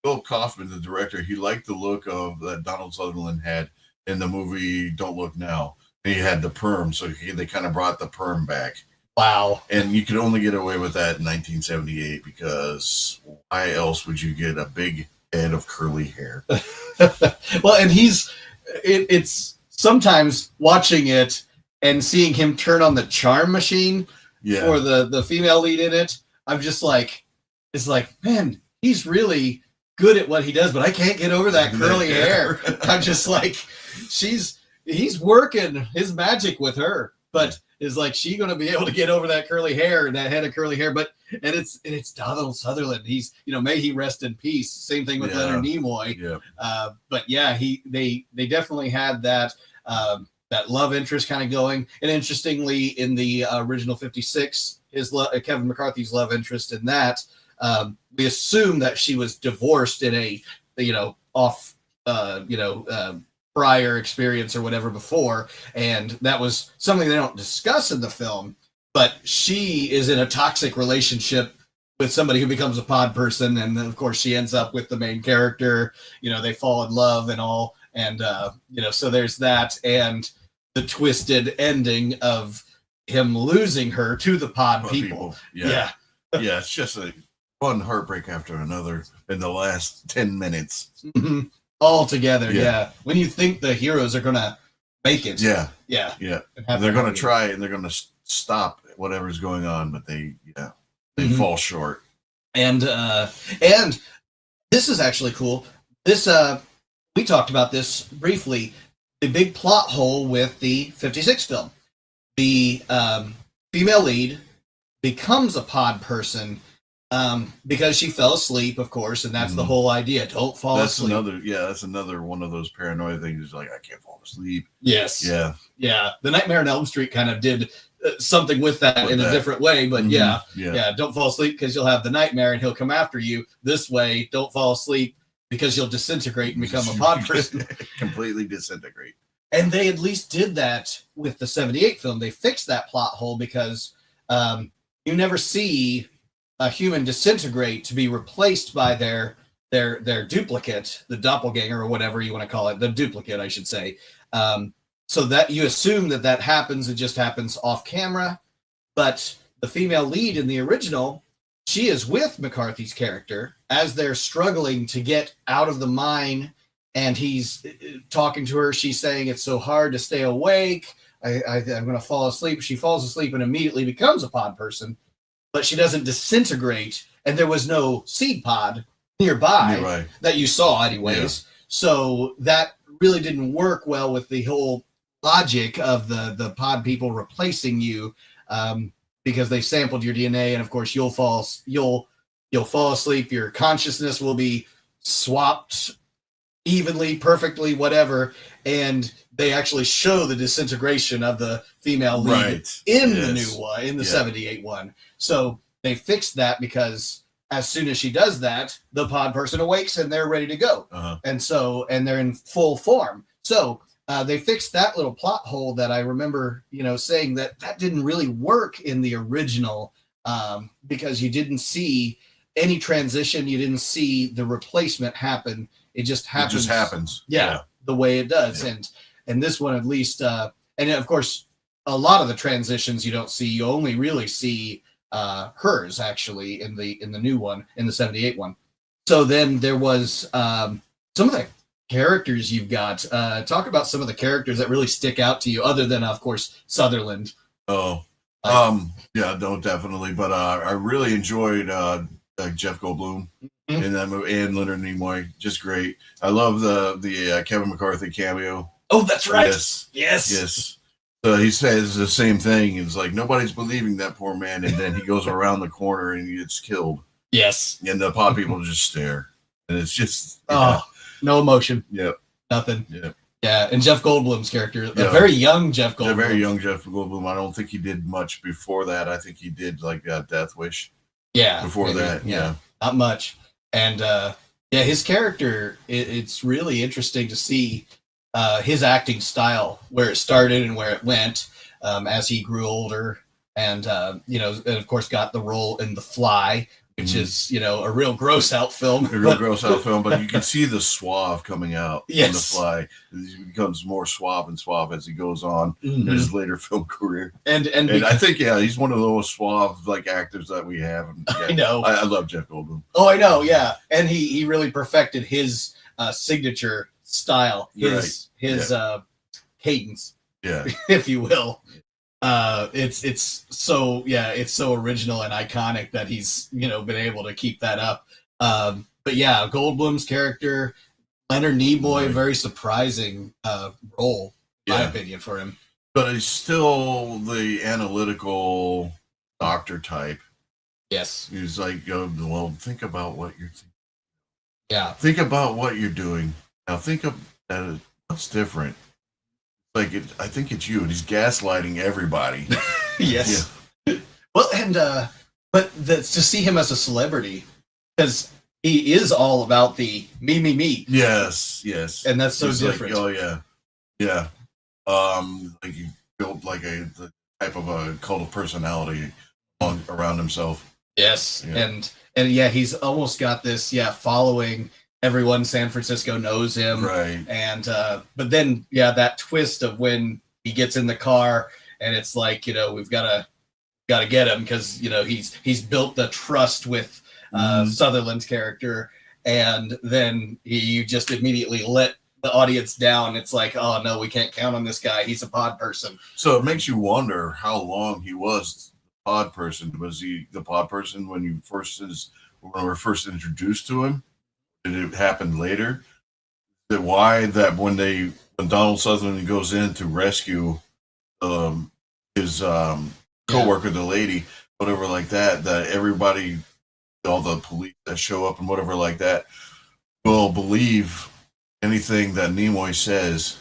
Philip Kaufman, the director. He liked the look of that Donald Sutherland had in the movie Don't Look Now. He had the perm, so they kind of brought the perm back. Wow. And you could only get away with that in 1978, because why else would you get a big head of curly hair? Well, and it's sometimes watching it and seeing him turn on the charm machine for the female lead in it, I'm just like, it's like, man, he's really good at what he does, but I can't get over that curly hair. I'm just like, he's working his magic with her, but is like, she going to be able to get over that curly hair and that head of curly hair? But it's Donald Sutherland. He's, may he rest in peace. Same thing with Leonard Nimoy. Yeah. But yeah, they definitely had that love interest kind of going. And interestingly, in the original 56, Kevin McCarthy's love interest in that, we assume that she was divorced in a prior experience or whatever before, and that was something they don't discuss in the film. But she is in a toxic relationship with somebody who becomes a pod person, and then of course she ends up with the main character. They fall in love and all, and so there's that, and the twisted ending of him losing her to the pod people. Yeah, it's just one heartbreak after another in the last 10 minutes. Mm-hmm. All together, yeah. When you think the heroes are gonna make it, yeah. They're gonna try and they're gonna stop whatever's going on, but they fall short. And This is actually cool. This we talked about this briefly. The big plot hole with the 56 film. The female lead becomes a pod person because she fell asleep, of course, and that's the whole idea. Don't fall asleep. That's another one of those paranoia things. Like, I can't fall asleep. Yes. Yeah. Yeah. The Nightmare on Elm Street kind of did something with that in a different way, but yeah. Don't fall asleep because you'll have the nightmare and he'll come after you. This way, don't fall asleep because you'll disintegrate and become a pod person. Completely disintegrate. And they at least did that with the 78 film. They fixed that plot hole because you never see a human disintegrate to be replaced by their duplicate, the doppelganger or whatever you want to call it, the duplicate, I should say. So that you assume that happens, it just happens off camera. But the female lead in the original, she is with McCarthy's character as they're struggling to get out of the mine. And he's talking to her. She's saying it's so hard to stay awake. I'm going to fall asleep. She falls asleep and immediately becomes a pod person, but she doesn't disintegrate. And there was no seed pod nearby that you saw anyways. Yeah. So that really didn't work well with the whole logic of the pod people replacing you because they sampled your DNA. And of course you'll fall asleep. Your consciousness will be swapped evenly, perfectly, whatever, and they actually show the disintegration of the female lead in the new one, in the 78 one. So they fixed that because as soon as she does that, the pod person awakes and they're ready to go. And they're in full form. So they fixed that little plot hole that I remember, saying that didn't really work in the original because you didn't see any transition. You didn't see the replacement happen. It just happens. It just happens. Yeah, the way it does. Yeah. And this one at least, and of course, a lot of the transitions you don't see. You only really see hers actually in the new one, in the 78 one. So then there was some of the characters you've got. Talk about some of the characters that really stick out to you, other than of course Sutherland. Definitely. But I really enjoyed Jeff Goldblum. In that movie, and Leonard Nimoy, just great. I love the Kevin McCarthy cameo. Oh, that's right. Yes. So he says the same thing. It's like nobody's believing that poor man, and then he goes around the corner and he gets killed. Yes. And the pod people just stare, and it's just no emotion. Yep. Nothing. Yep. Yeah, and Jeff Goldblum's character, a very young Jeff Goldblum. A very young Jeff Goldblum. I don't think he did much before that. I think he did like Death Wish. Yeah. Before maybe, that, yeah. Not much. And his character, it's really interesting to see his acting style, where it started and where it went as he grew older. And, and of course got the role in The Fly, which is, a real gross out film. But you can see the suave coming out in The Fly. He becomes more suave and suave as he goes on in his later film career. And I think, he's one of those suave actors that we have. And, I know. I love Jeff Goldblum. Oh, I know, yeah. And he really perfected his signature style, his cadence, if you will. It's so original and iconic that he's been able to keep that up. But yeah, Goldblum's character, Leonard Nimoy, very surprising role, in my opinion, for him. But he's still the analytical doctor type. Yes, he's like, well, think about what you're thinking. Yeah, think about what you're doing now. Think of what's different. I think it's you, and he's gaslighting everybody. Yes. Yeah. Well, and but to see him as a celebrity, because he is all about the me. Yes. And that's so he's different. Yeah. He built the type of a cult of personality around himself. Yes, yeah. And he's almost got this following. Everyone in San Francisco knows him. Right. And, but then, that twist of when he gets in the car and it's like, we've got to get him because, he's built the trust with Sutherland's character. And then you just immediately let the audience down. It's like, oh no, we can't count on this guy. He's a pod person. So it makes you wonder how long he was the pod person. Was he the pod person when we were first introduced to him? it happened later. That why that when Donald Sutherland goes in to rescue his coworker, the lady, whatever like that everybody, all the police that show up and whatever like that, will believe anything that Nimoy says.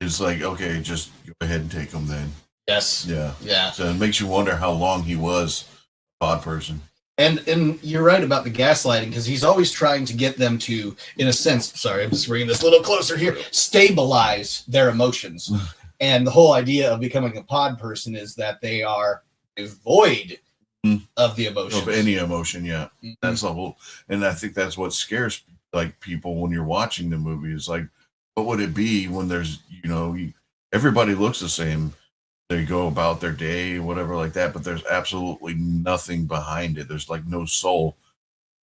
Is like, okay, just go ahead and take him then. Yes. Yeah. So it makes you wonder how long he was a pod person. And you're right about the gaslighting, because he's always trying to get them to, in a sense, sorry, I'm just bringing this a little closer here, stabilize their emotions. And the whole idea of becoming a pod person is that they are devoid of the emotions. Of any emotion, yeah. Mm-hmm. That's the whole, and I think that's what scares like people when you're watching the movie. Is like, what would it be when there's, everybody looks the same. They go about their day, whatever like that, but there's absolutely nothing behind it. There's like no soul.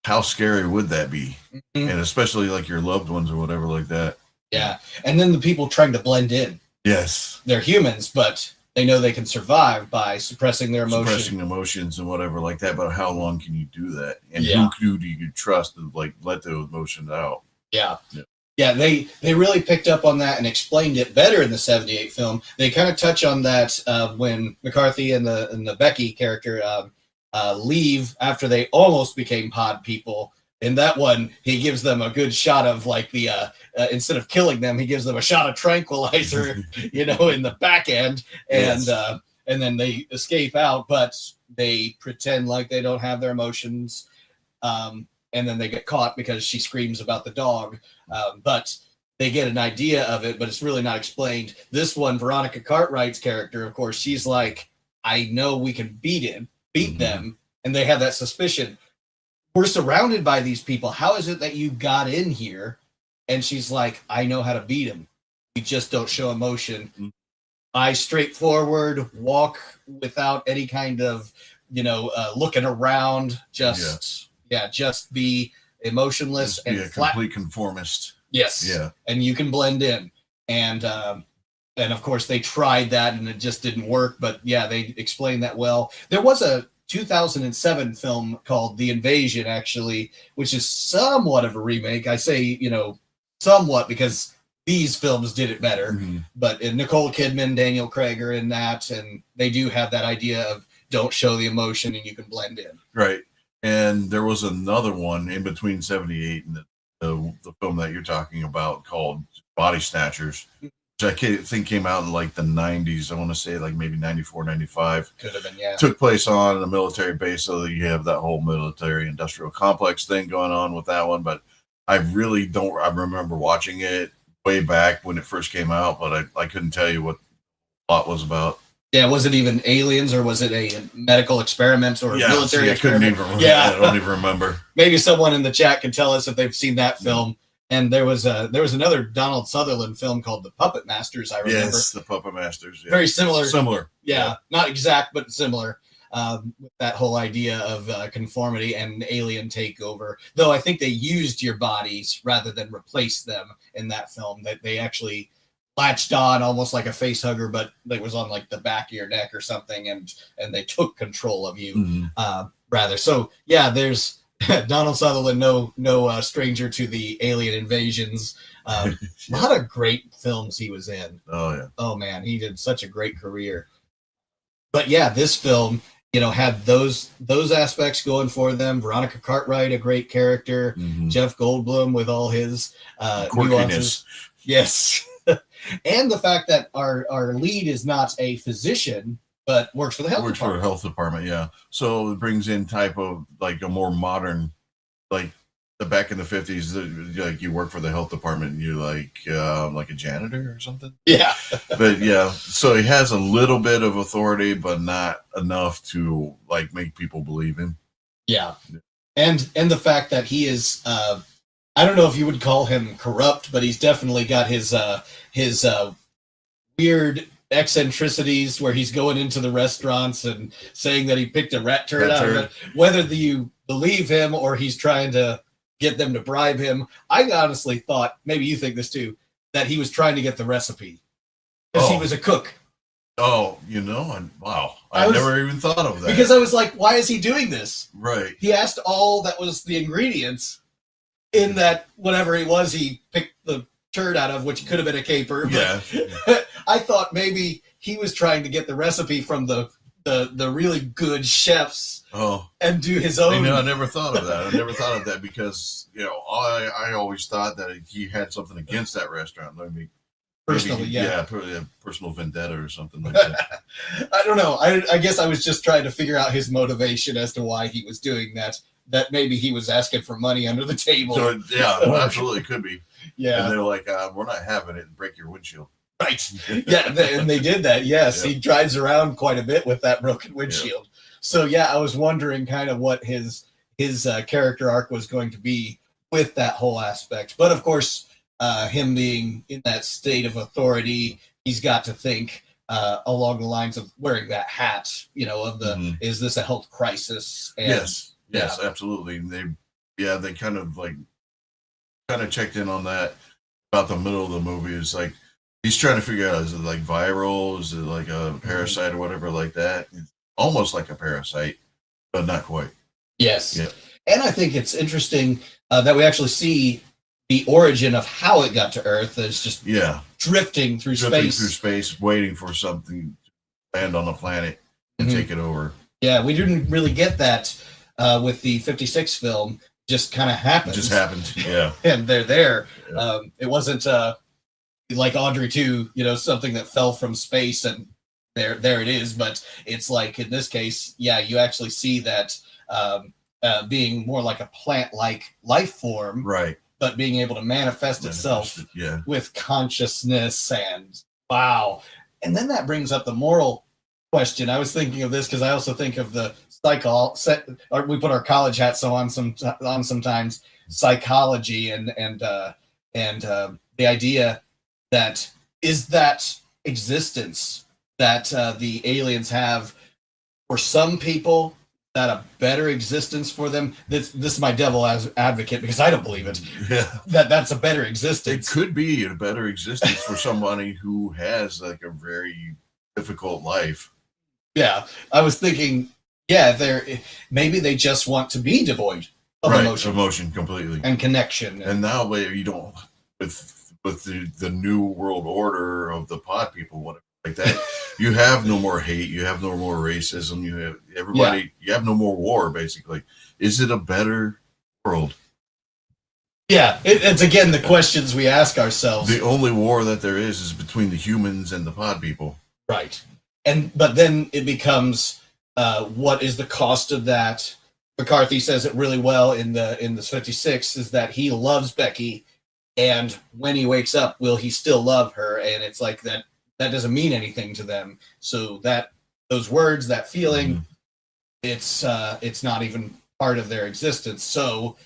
How scary would that be? Mm-hmm. And especially like your loved ones or whatever like that. Yeah. And then the people trying to blend in. Yes. They're humans, but they know they can survive by suppressing their emotions. Suppressing emotions and whatever like that. But how long can you do that? And who do you trust to like let those emotions out? Yeah. Yeah, they really picked up on that and explained it better in the 78 film. They kind of touch on that when McCarthy and the Becky character leave after they almost became pod people. In that one, he gives them a good shot of like the instead of killing them, he gives them a shot of tranquilizer, in the back end, and then they escape out, but they pretend like they don't have their emotions. And then they get caught because she screams about the dog. But they get an idea of it, but it's really not explained. This one, Veronica Cartwright's character, of course, she's like, I know we can beat them. And they have that suspicion. We're surrounded by these people. How is it that you got in here? And she's like, I know how to beat him. You just don't show emotion. Mm-hmm. I straightforward, walk without any kind of, looking around, just be emotionless just be a complete conformist. Yes. Yeah. And you can blend in. And of course they tried that and it just didn't work. But yeah, they explained that well. There was a 2007 film called The Invasion, actually, which is somewhat of a remake. I say, somewhat because these films did it better. Mm-hmm. But Nicole Kidman, Daniel Craig are in that, and they do have that idea of don't show the emotion and you can blend in. Right. And there was another one in between 78 and the film that you're talking about called Body Snatchers, which I think came out in like the 90s. I want to say like maybe 94, 95. Could have been, yeah. Took place on a military base, so you have that whole military industrial complex thing going on with that one. But I really don't. I remember watching it way back when it first came out, but I couldn't tell you what the plot was about. Yeah, was it even aliens or was it a medical experiment or a military experiment? I don't even remember. Maybe someone in the chat can tell us if they've seen that film. And there was another Donald Sutherland film called The Puppet Masters, I remember. Yes, The Puppet Masters. Yeah. Very similar. Similar. Yeah, not exact, but similar. With that whole idea of conformity and alien takeover. Though I think they used your bodies rather than replace them in that film. That they actually latched on almost like a face hugger, but it was on like the back of your neck or something, and they took control of you rather. So yeah, there's Donald Sutherland, no stranger to the alien invasions. A lot of great films he was in. Oh yeah. Oh man, he did such a great career. But yeah, this film, had those aspects going for them. Veronica Cartwright, a great character. Mm-hmm. Jeff Goldblum with all his nuances. Yes. And the fact that our lead is not a physician, but works for the health department. Works for a health department, yeah. So it brings in type of like a more modern, like the back in the 50s, like you work for the health department and you're like a janitor or something. Yeah. But yeah, so he has a little bit of authority, but not enough to like make people believe him. Yeah. And the fact that he is I don't know if you would call him corrupt, but he's definitely got his weird eccentricities where he's going into the restaurants and saying that he picked a rat turd out of it. Whether you believe him or he's trying to get them to bribe him, I honestly thought, maybe you think this too, that he was trying to get the recipe because he was a cook. Oh, wow. I never even thought of that. Because I was like, why is he doing this? Right. He asked all that was the ingredients. in that whatever it was he picked the turd out of, which could have been a caper. Yeah. I thought maybe he was trying to get the recipe from the really good chefs and do his own. You know, I never thought of that. I never thought of that because, you know, I always thought that he had something against that restaurant. I mean, personally, probably a personal vendetta or something like that. I don't know. I guess I was just trying to figure out his motivation as to why he was doing that. That maybe he was asking for money under the table. So, yeah, absolutely could be. Yeah. And they're like, we're not having it and break your windshield. Right. Yeah, and they did that. Yes, Yeah. he drives around quite a bit with that broken windshield. Yeah. So yeah, I was wondering kind of what his character arc was going to be with that whole aspect. But of course, him being in that state of authority, he's got to think along the lines of wearing that hat. You know, of the is this a health crisis? And, yes, absolutely. They kind of checked in on that about the middle of the movie. It's like he's trying to figure out, is it like viral? Is it like a parasite or whatever like that? It's almost like a parasite, but not quite. Yes. Yeah. And I think it's interesting that we actually see the origin of how it got to Earth is just drifting through space, waiting for something to land on the planet and take it over. Yeah, we didn't really get that with the 56 film. Just kind of happened. Just happened, yeah. And they're there. Yeah. It wasn't like Audrey 2, you know, something that fell from space and there it is. But it's like in this case, you actually see that being more like a plant-like life form, right? But being able to manifest itself with consciousness and wow. And then that brings up the moral question. I was thinking of this because I also think of the we put our college hats on sometimes, psychology and the idea that is that existence that the aliens have for some people, that a better existence for them. This is my devil advocate because I don't believe it. Yeah, that's a better existence. It could be a better existence for somebody who has like a very difficult life. Yeah, I was thinking, maybe they just want to be devoid of emotion completely and connection. And now you don't with the new world order of the pod people, whatever like that. You have no more hate. You have no more racism. You have everybody. You have no more war. Basically, is it a better world? Yeah, it's again the questions we ask ourselves. The only war that there is between the humans and the pod people. Right. But then it becomes what is the cost of that? McCarthy says it really well in the 56 is that he loves Becky, and when he wakes up, will he still love her? And it's like that doesn't mean anything to them. So that those words, that feeling, it's not even part of their existence. So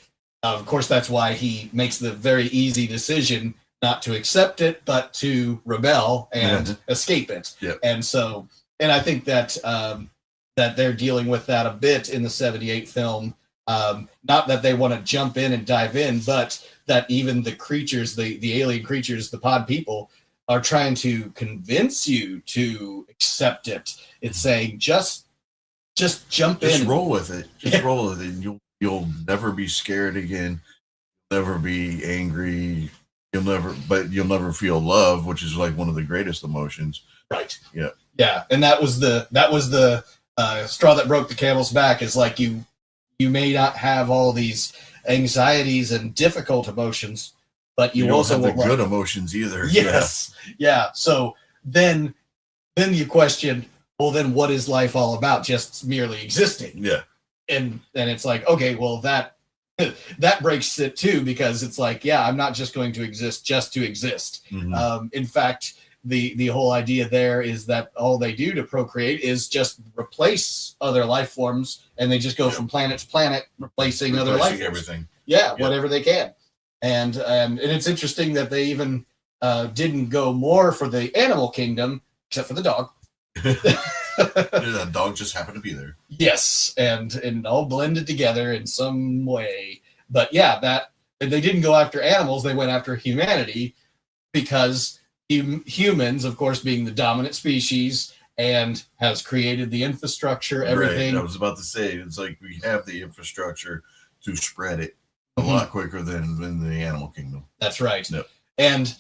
of course that's why he makes the very easy decision not to accept it, but to rebel and escape it. Yep. And I think that that they're dealing with that a bit in the 78 film. Not that they want to jump in and dive in, but that even the creatures, the alien creatures, the pod people, are trying to convince you to accept it. It's saying just jump in. Just roll with it. Just roll with it. And you'll never be scared again. Never be angry. You'll never feel love, which is like one of the greatest emotions. Right. Yeah. Yeah. And that was the straw that broke the camel's back, is like you may not have all these anxieties and difficult emotions, but you also have the good emotions either. Yes. Yeah. So then you question, well, then what is life all about? Just merely existing. Yeah. And then it's like, okay, well that breaks it too, because it's like, I'm not just going to exist just to exist. Mm-hmm. In fact, the whole idea there is that all they do to procreate is just replace other life forms, and they just go from planet to planet, replacing other life forms. Everything. Yeah, whatever they can. And it's interesting that they even didn't go more for the animal kingdom, except for the dog. The dog just happened to be there. Yes, and all blended together in some way. But that they didn't go after animals; they went after humanity, because humans, of course, being the dominant species and has created the infrastructure, everything. Right. I was about to say, it's like we have the infrastructure to spread it. a lot quicker than in the animal kingdom. That's right. Yep. And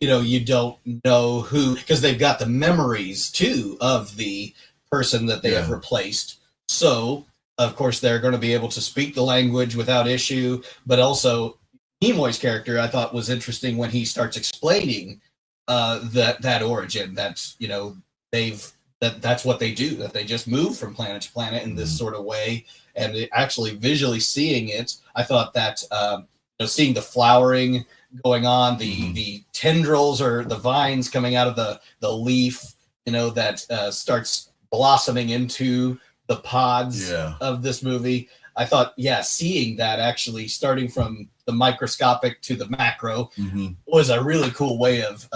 you don't know who, because they've got the memories too of the person that they have replaced. So of course they're going to be able to speak the language without issue. But also Nimoy's character, I thought, was interesting when he starts explaining that origin. That's that's what they do. That they just move from planet to planet in this sort of way, and actually visually seeing it, I thought that seeing the flowering going on, the tendrils or the vines coming out of the leaf, that starts blossoming into the pods of this movie. I thought, seeing that actually starting from the microscopic to the macro was a really cool way of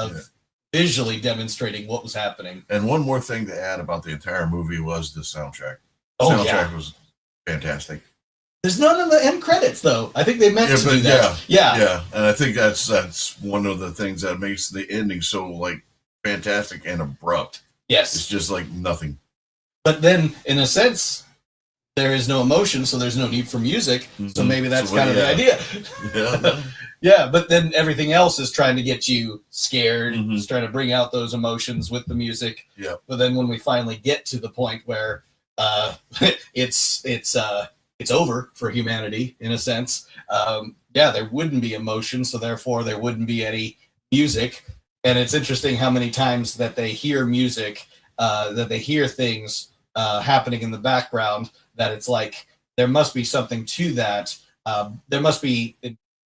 visually demonstrating what was happening. And one more thing to add about the entire movie was the soundtrack. The soundtrack was fantastic. There's none in the end credits, though. I think they meant to do that. Yeah. And I think that's one of the things that makes the ending so fantastic and abrupt. Yes. It's just like nothing. But then, in a sense, there is no emotion, so there's no need for music. So maybe that's kind of the idea. Yeah. Yeah, but then everything else is trying to get you scared. It's trying to bring out those emotions with the music. Yeah. But then when we finally get to the point where it's over for humanity, in a sense, there wouldn't be emotion, so therefore there wouldn't be any music. And it's interesting how many times that they hear music, that they hear things happening in the background, that it's like there must be something to that. There must be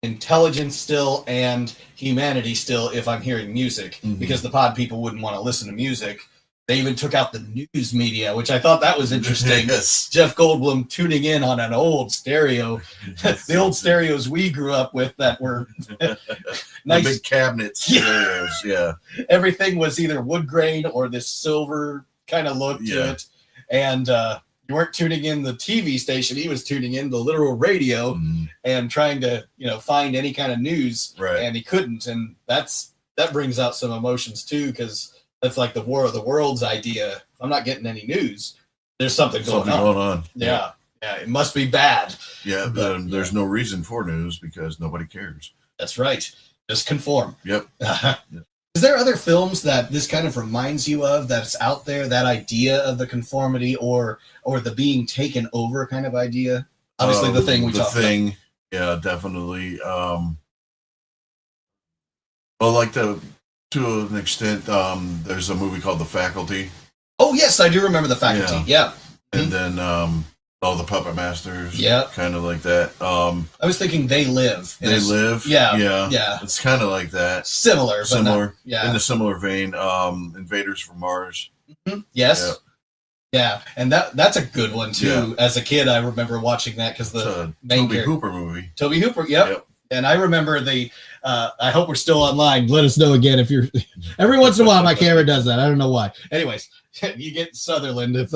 intelligence still and humanity still if I'm hearing music, because the pod people wouldn't want to listen to music. They even took out the news media, which I thought that was interesting. Yes. Jeff Goldblum tuning in on an old stereo, the old stereos we grew up with that were nice. The big cabinet stereos, yeah. Everything was either wood grain or this silver kind of look to it. And you weren't tuning in the TV station. He was tuning in the literal radio and trying to, find any kind of news. Right. And he couldn't. And that brings out some emotions too, because that's like the War of the Worlds idea. If I'm not getting any news, there's something going on. Yeah. It must be bad. Yeah, but there's no reason for news because nobody cares. That's right. Just conform. Yep. Is there other films that this kind of reminds you of, that's out there, that idea of the conformity or the being taken over kind of idea? Obviously, The Thing we talked about. Yeah, definitely. To an extent, there's a movie called The Faculty. Oh, yes, I do remember The Faculty. Yeah. And then The Puppet Masters. Yeah. Kind of like that. I was thinking They Live. They Live? Yeah. It's kind of like that. Similar. But not, in a similar vein. Invaders from Mars. Yes. Yeah. And that's a good one, too. Yeah. As a kid, I remember watching that because the main Toby Hooper movie. Toby Hooper, yep. And I remember I hope we're still online. Let us know again if you're. Every once in a while, my camera does that. I don't know why. Anyways, you get Sutherland if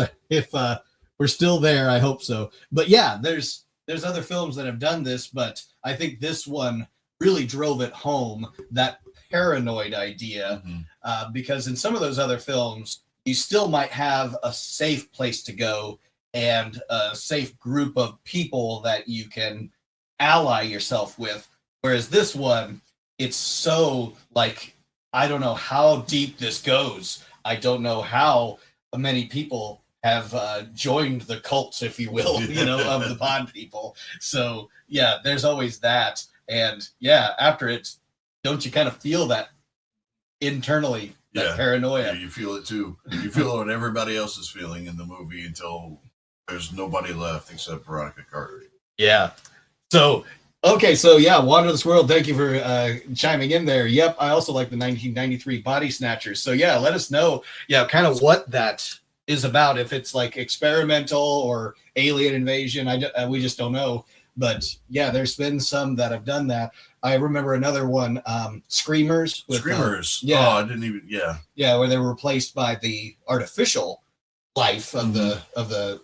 we're still there. I hope so. But yeah, there's other films that have done this, but I think this one really drove it home, that paranoid idea, because in some of those other films, you still might have a safe place to go and a safe group of people that you can ally yourself with, whereas this one, it's so I don't know how deep this goes. I don't know how many people have joined the cults, if you will, of the pod people. So yeah, there's always that. And yeah, after it, don't you kind of feel that internally, that paranoia? Yeah, you feel it too. You feel what everybody else is feeling in the movie until there's nobody left except Veronica Carter. Yeah. So, Wander This World, thank you for chiming in there. Yep, I also like the 1993 Body Snatchers. So, yeah, let us know, kind of what that is about, if it's experimental or alien invasion. We just don't know. But, yeah, there's been some that have done that. I remember another one, Screamers. Screamers. I didn't even, Yeah, where they were replaced by the artificial life of the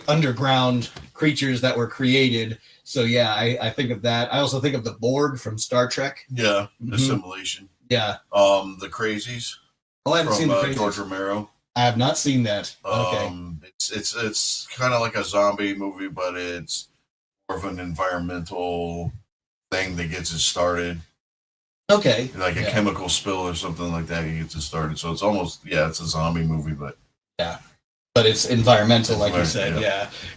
underground creatures that were created. So yeah, I think of that. I also think of the Borg from Star Trek. Yeah, Assimilation. Yeah. The Crazies. Oh, I haven't seen the Crazies. George Romero. I have not seen that. Okay. It's kind of like a zombie movie, but it's more of an environmental thing that gets it started. Okay. Like a chemical spill or something like that, he gets it started. So it's almost, it's a zombie movie, but but it's environmental, like you said.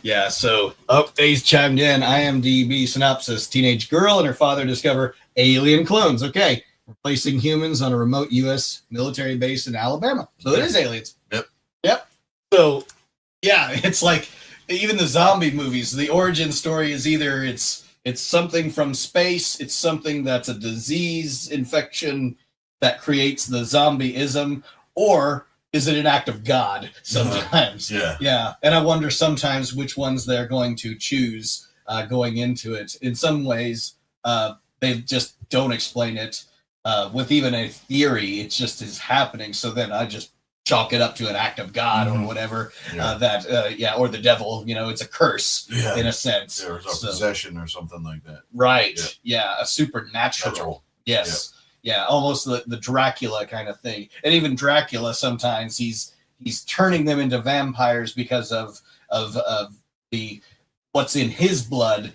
Yeah. So, Dave's chimed in. IMDb synopsis: teenage girl and her father discover alien clones. Okay, replacing humans on a remote U.S. military base in Alabama. So it is aliens. Yep. So, it's like even the zombie movies. The origin story is either it's something from space, it's something that's a disease infection that creates the zombieism, or is it an act of God sometimes? Yeah. And I wonder sometimes which ones they're going to choose going into it. In some ways, they just don't explain it with even a theory. It just is happening. So then I just chalk it up to an act of God or whatever or the devil, it's a curse in a sense. Or a possession or something like that. Right. Yeah. A supernatural. Yes. Yeah, almost the Dracula kind of thing. And even Dracula, sometimes he's turning them into vampires because of the what's in his blood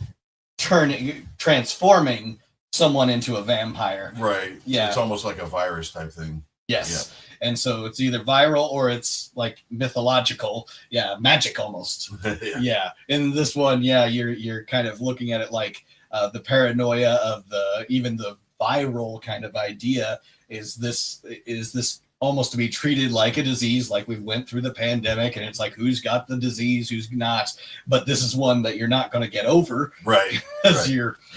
transforming someone into a vampire. Right. Yeah. It's almost like a virus type thing. Yes. Yeah. And so it's either viral or it's like mythological. Yeah, magic almost. Yeah. In this one, you're kind of looking at it like the paranoia of the viral kind of idea is this almost to be treated like a disease, like we went through the pandemic, and it's like who's got the disease, who's not, but this is one that you're not going to get over, right? Because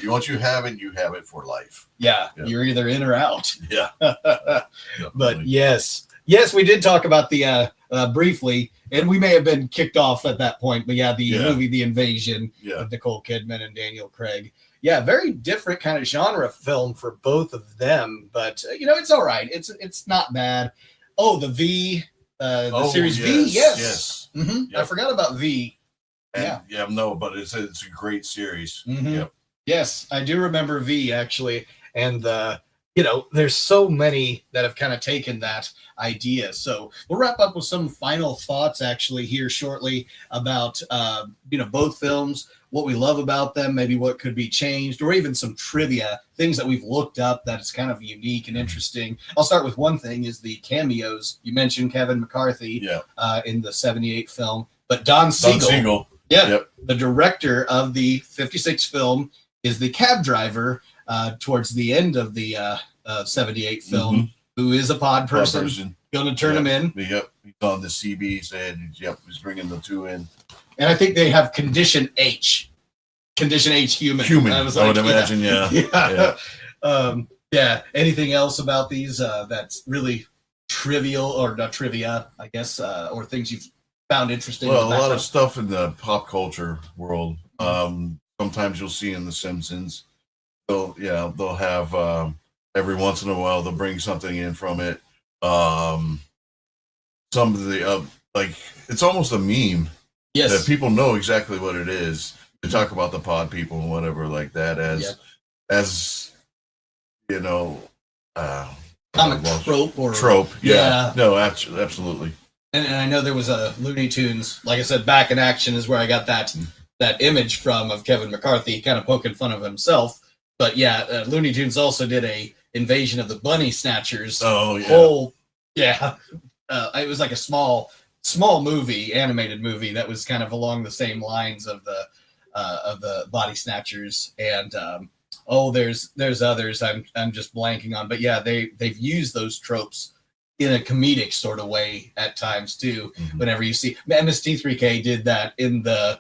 once you have it for life. You're either in or out. But Definitely. yes, we did talk about the briefly, and we may have been kicked off at that point, but the movie The Invasion with Nicole Kidman and Daniel Craig. Yeah, very different kind of genre film for both of them, but it's all right. It's not bad. Oh, the series V, yes. Mm-hmm. Yep. I forgot about V. But it's a great series. Mm-hmm. Yep. Yes, I do remember V actually, and there's so many that have kind of taken that idea. So we'll wrap up with some final thoughts actually here shortly about both films, what we love about them, maybe what could be changed, or even some trivia, things that we've looked up that is kind of unique and interesting. I'll start with one thing is the cameos. You mentioned Kevin McCarthy in the 78 film, but Don Siegel. The director of the 56 film is the cab driver towards the end of the 78 film, who is a pod person. Going to turn him in. Yep, he's on the CB, and he's bringing the two in. And I think they have Condition H human. I would imagine, Anything else about these that's really trivial or not trivia, I guess, or things you've found interesting? Well, a lot of stuff in the pop culture world. Sometimes you'll see in The Simpsons. They'll have every once in a while they'll bring something in from it. Some of the it's almost a meme. Yes, that people know exactly what it is. They talk about the pod people and whatever like that as comic trope. Yeah. No, absolutely. And I know there was a Looney Tunes, like I said, Back in Action is where I got that image from of Kevin McCarthy kind of poking fun of himself. But Looney Tunes also did a Invasion of the Bunny Snatchers. Oh yeah. It was like a small movie, animated movie that was kind of along the same lines of the Body Snatchers, and there's others I'm just blanking on, but they've used those tropes in a comedic sort of way at times too. Whenever you see MST3K did that in the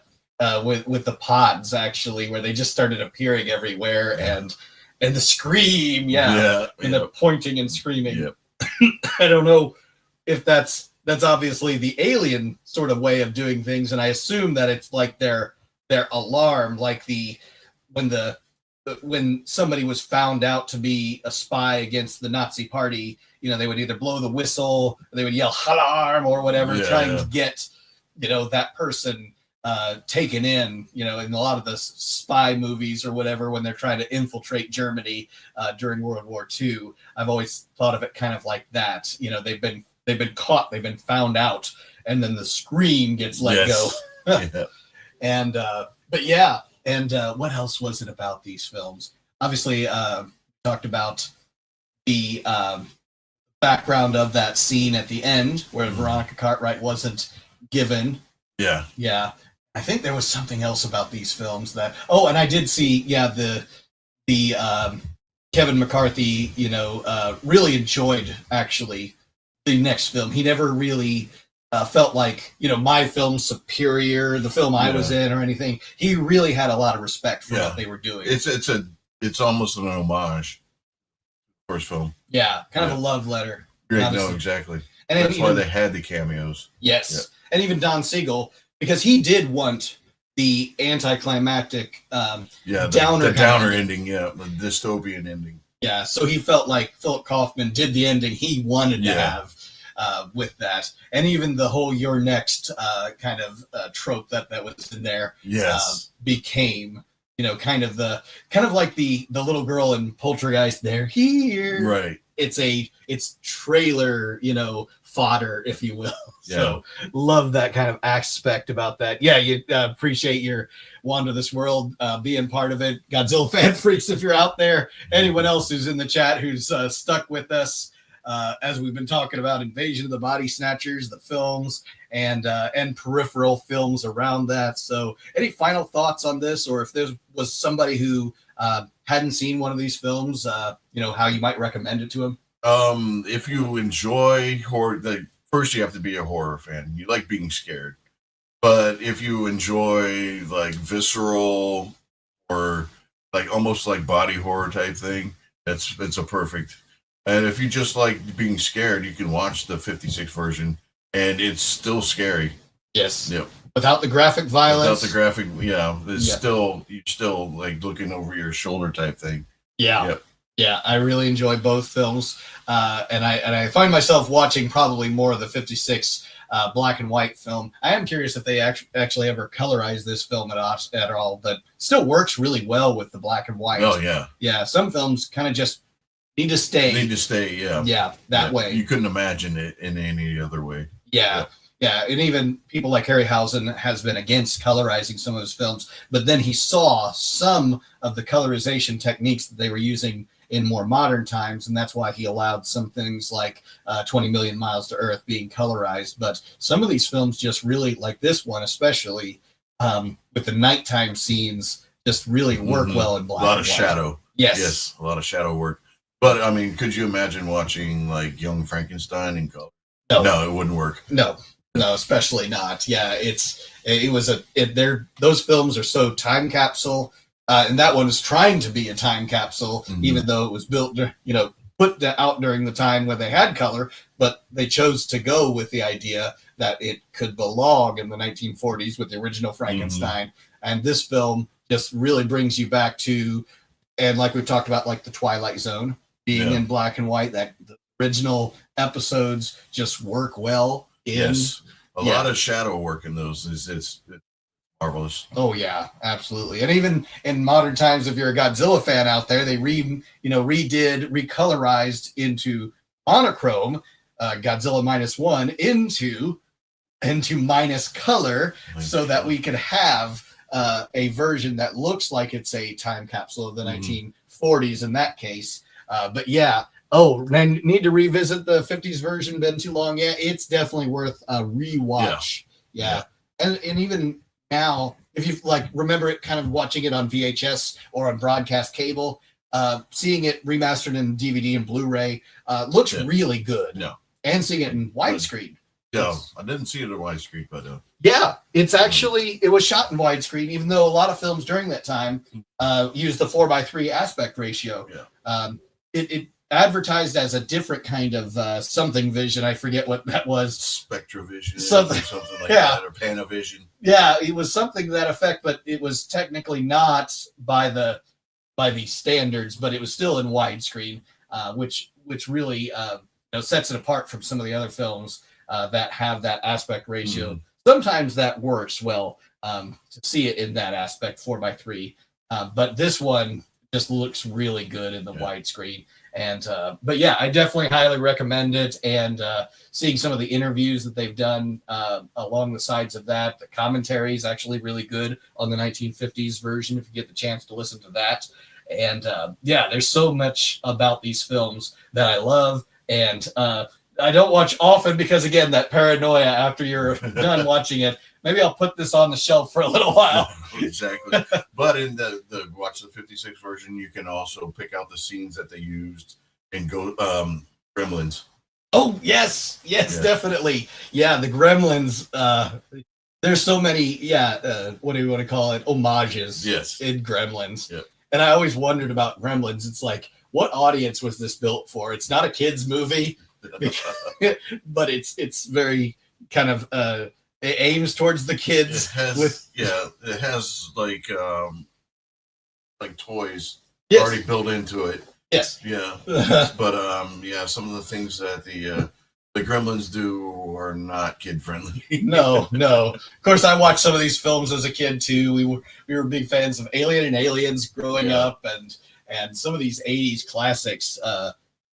with the pods actually, where they just started appearing everywhere and the scream, and the pointing and screaming. I don't know if that's obviously the alien sort of way of doing things, and I assume that it's like their alarm, like when somebody was found out to be a spy against the Nazi party, they would either blow the whistle, or they would yell alarm or whatever, trying to get that person taken in. In a lot of the spy movies or whatever, when they're trying to infiltrate Germany during World War II, I've always thought of it kind of like that. They've been caught, they've been found out, and then the scream gets let go. And but And what else was it about these films? Obviously, talked about the background of that scene at the end where Veronica Cartwright wasn't given. Yeah. Yeah. I think there was something else about these films that. Oh, and I did see. Yeah, the Kevin McCarthy. Really enjoyed actually the next film. He never really felt like my film's superior, the film I was in, or anything. He really had a lot of respect for what they were doing. It's almost an homage. First film. Yeah, kind of a love letter. Great, no, exactly. And that's why they had the cameos. Yes, and even Don Siegel, because he did want the anticlimactic, the downer ending, the dystopian ending. Yeah, so he felt like Philip Kaufman did the ending he wanted to have with that, and even the whole "you're next" kind of trope that was in there. Yes, became. Kind of like the little girl in Poltergeist. They're here, right? It's trailer, fodder, if you will. Yeah. So love that kind of aspect about that. Yeah, you appreciate your Wander This World being part of it. Godzilla fan freaks, if you're out there. Anyone else who's in the chat who's stuck with us as we've been talking about Invasion of the Body Snatchers, the films, and peripheral films around that. So any final thoughts on this, or if there was somebody who hadn't seen one of these films, how you might recommend it to them? If you enjoy horror, first you have to be a horror fan. You like being scared. But if you enjoy like visceral or like almost like body horror type thing, it's a perfect. And if you just like being scared, you can watch the 56 version and it's still scary. Yes. Yep. Without the graphic violence. Without the graphic, it's still you're still like looking over your shoulder type thing. Yeah. Yep. Yeah, I really enjoy both films, and I find myself watching probably more of the 56 black and white film. I am curious if they actually ever colorized this film at all, but still works really well with the black and white. Oh, yeah. Yeah, some films kind of just need to stay. Yeah, that way. You couldn't imagine it in any other way. Yeah. Yeah, and even people like Harryhausen has been against colorizing some of his films, but then he saw some of the colorization techniques that they were using in more modern times, and that's why he allowed some things like 20 Million Miles to Earth being colorized. But some of these films just really, like this one especially, with the nighttime scenes, just really work well in black and white. A lot of shadow. Yes, a lot of shadow work. But, I mean, could you imagine watching, like, Young Frankenstein in color? No, it wouldn't work. No, especially not. Yeah, those films are so time capsule. And that one is trying to be a time capsule, even though it was built, put out during the time when they had color, but they chose to go with the idea that it could belong in the 1940s with the original Frankenstein. And this film just really brings you back to, and like we've talked about, like the Twilight Zone being in black and white, that the original episodes just work well in. Yes. A lot of shadow work in those. It's marvelous. Oh yeah, absolutely. And even in modern times, if you're a Godzilla fan out there, they recolorized into monochrome Godzilla -1 into minus color, so that we could have a version that looks like it's a time capsule of the 1940s in that case. But yeah. Oh, and need to revisit the 50s version. Been too long. Yeah, it's definitely worth a rewatch. Yeah. And even now, if you remember it, kind of watching it on VHS or on broadcast cable, seeing it remastered in DVD and Blu-ray looks really good. No. And seeing it in widescreen. Yeah, I didn't see it in widescreen, but yeah, it's actually it was shot in widescreen, even though a lot of films during that time used the 4:3 aspect ratio. Yeah. It advertised as a different kind of something vision. I forget what that was. Spectrovision, something like that, or Panavision. Yeah, it was something to that effect, but it was technically not by the standards, but it was still in widescreen, which really sets it apart from some of the other films that have that aspect ratio. Sometimes that works well to see it in that aspect 4:3, but this one just looks really good in the widescreen. And but yeah, I definitely highly recommend it. And seeing some of the interviews that they've done along the sides of that, the commentary is actually really good on the 1950s version if you get the chance to listen to that. And yeah, there's so much about these films that I love. And I don't watch often because, again, that paranoia after you're done watching it. Maybe I'll put this on the shelf for a little while. Exactly. But in the watch the 56 version, you can also pick out the scenes that they used in Gremlins. Oh, yes. Yes, yeah. Definitely. Yeah, the Gremlins. There's so many, what do you want to call it? Homages in Gremlins. Yeah. And I always wondered about Gremlins. It's like, what audience was this built for? It's not a kid's movie, but it's very kind of it aims towards the kids. It has like toys already built into it. Yes. Yeah. But some of the things that the Gremlins do are not kid friendly. No. Of course, I watched some of these films as a kid too. We were big fans of Alien and Aliens growing up, and some of these 80s classics,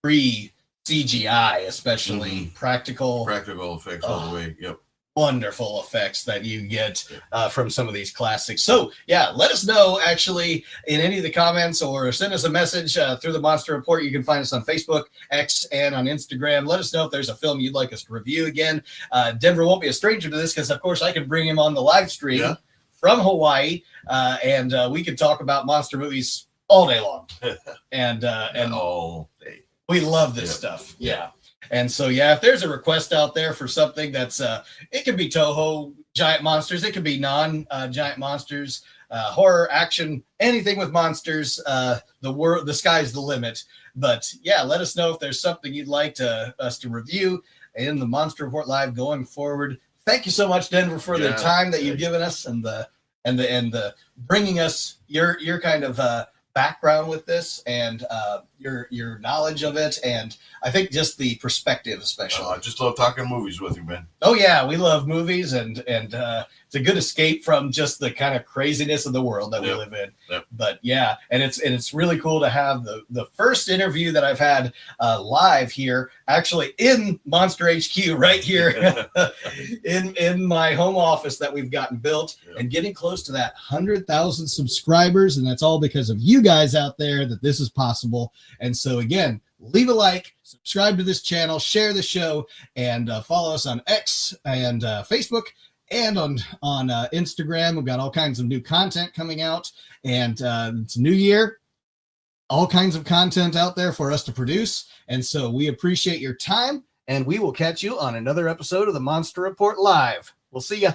pre CGI, especially practical effects all the way. Yep. Wonderful effects that you get from some of these classics. So yeah, let us know actually in any of the comments or send us a message through the Monster Report. You can find us on Facebook, X, and on Instagram. Let us know if there's a film you'd like us to review again. Denver won't be a stranger to this because of course I can bring him on the live stream from Hawaii and we could talk about monster movies all day long. and all day. We love this stuff. Yeah. And so, if there's a request out there for something that's, it could be Toho giant monsters, it could be non-giant monsters, horror, action, anything with monsters, the sky's the limit. But let us know if there's something you'd like us to review in the Monster Report Live going forward. Thank you so much, Denver, for the time that you've given us and the bringing us your kind of background with this and your knowledge of it, and I think just the perspective especially. I just love talking movies with you, man. Oh yeah, we love movies, and it's a good escape from just the kind of craziness of the world that we live in. But and it's really cool to have the first interview that I've had live here, actually in Monster HQ right here in my home office that we've gotten built, and getting close to that 100,000 subscribers, and that's all because of you guys out there that this is possible. And so again, leave a like, subscribe to this channel, share the show, and follow us on X and Facebook and on Instagram. We've got all kinds of new content coming out, and it's New Year, all kinds of content out there for us to produce. And so we appreciate your time, and we will catch you on another episode of the Monster Report Live. We'll see ya.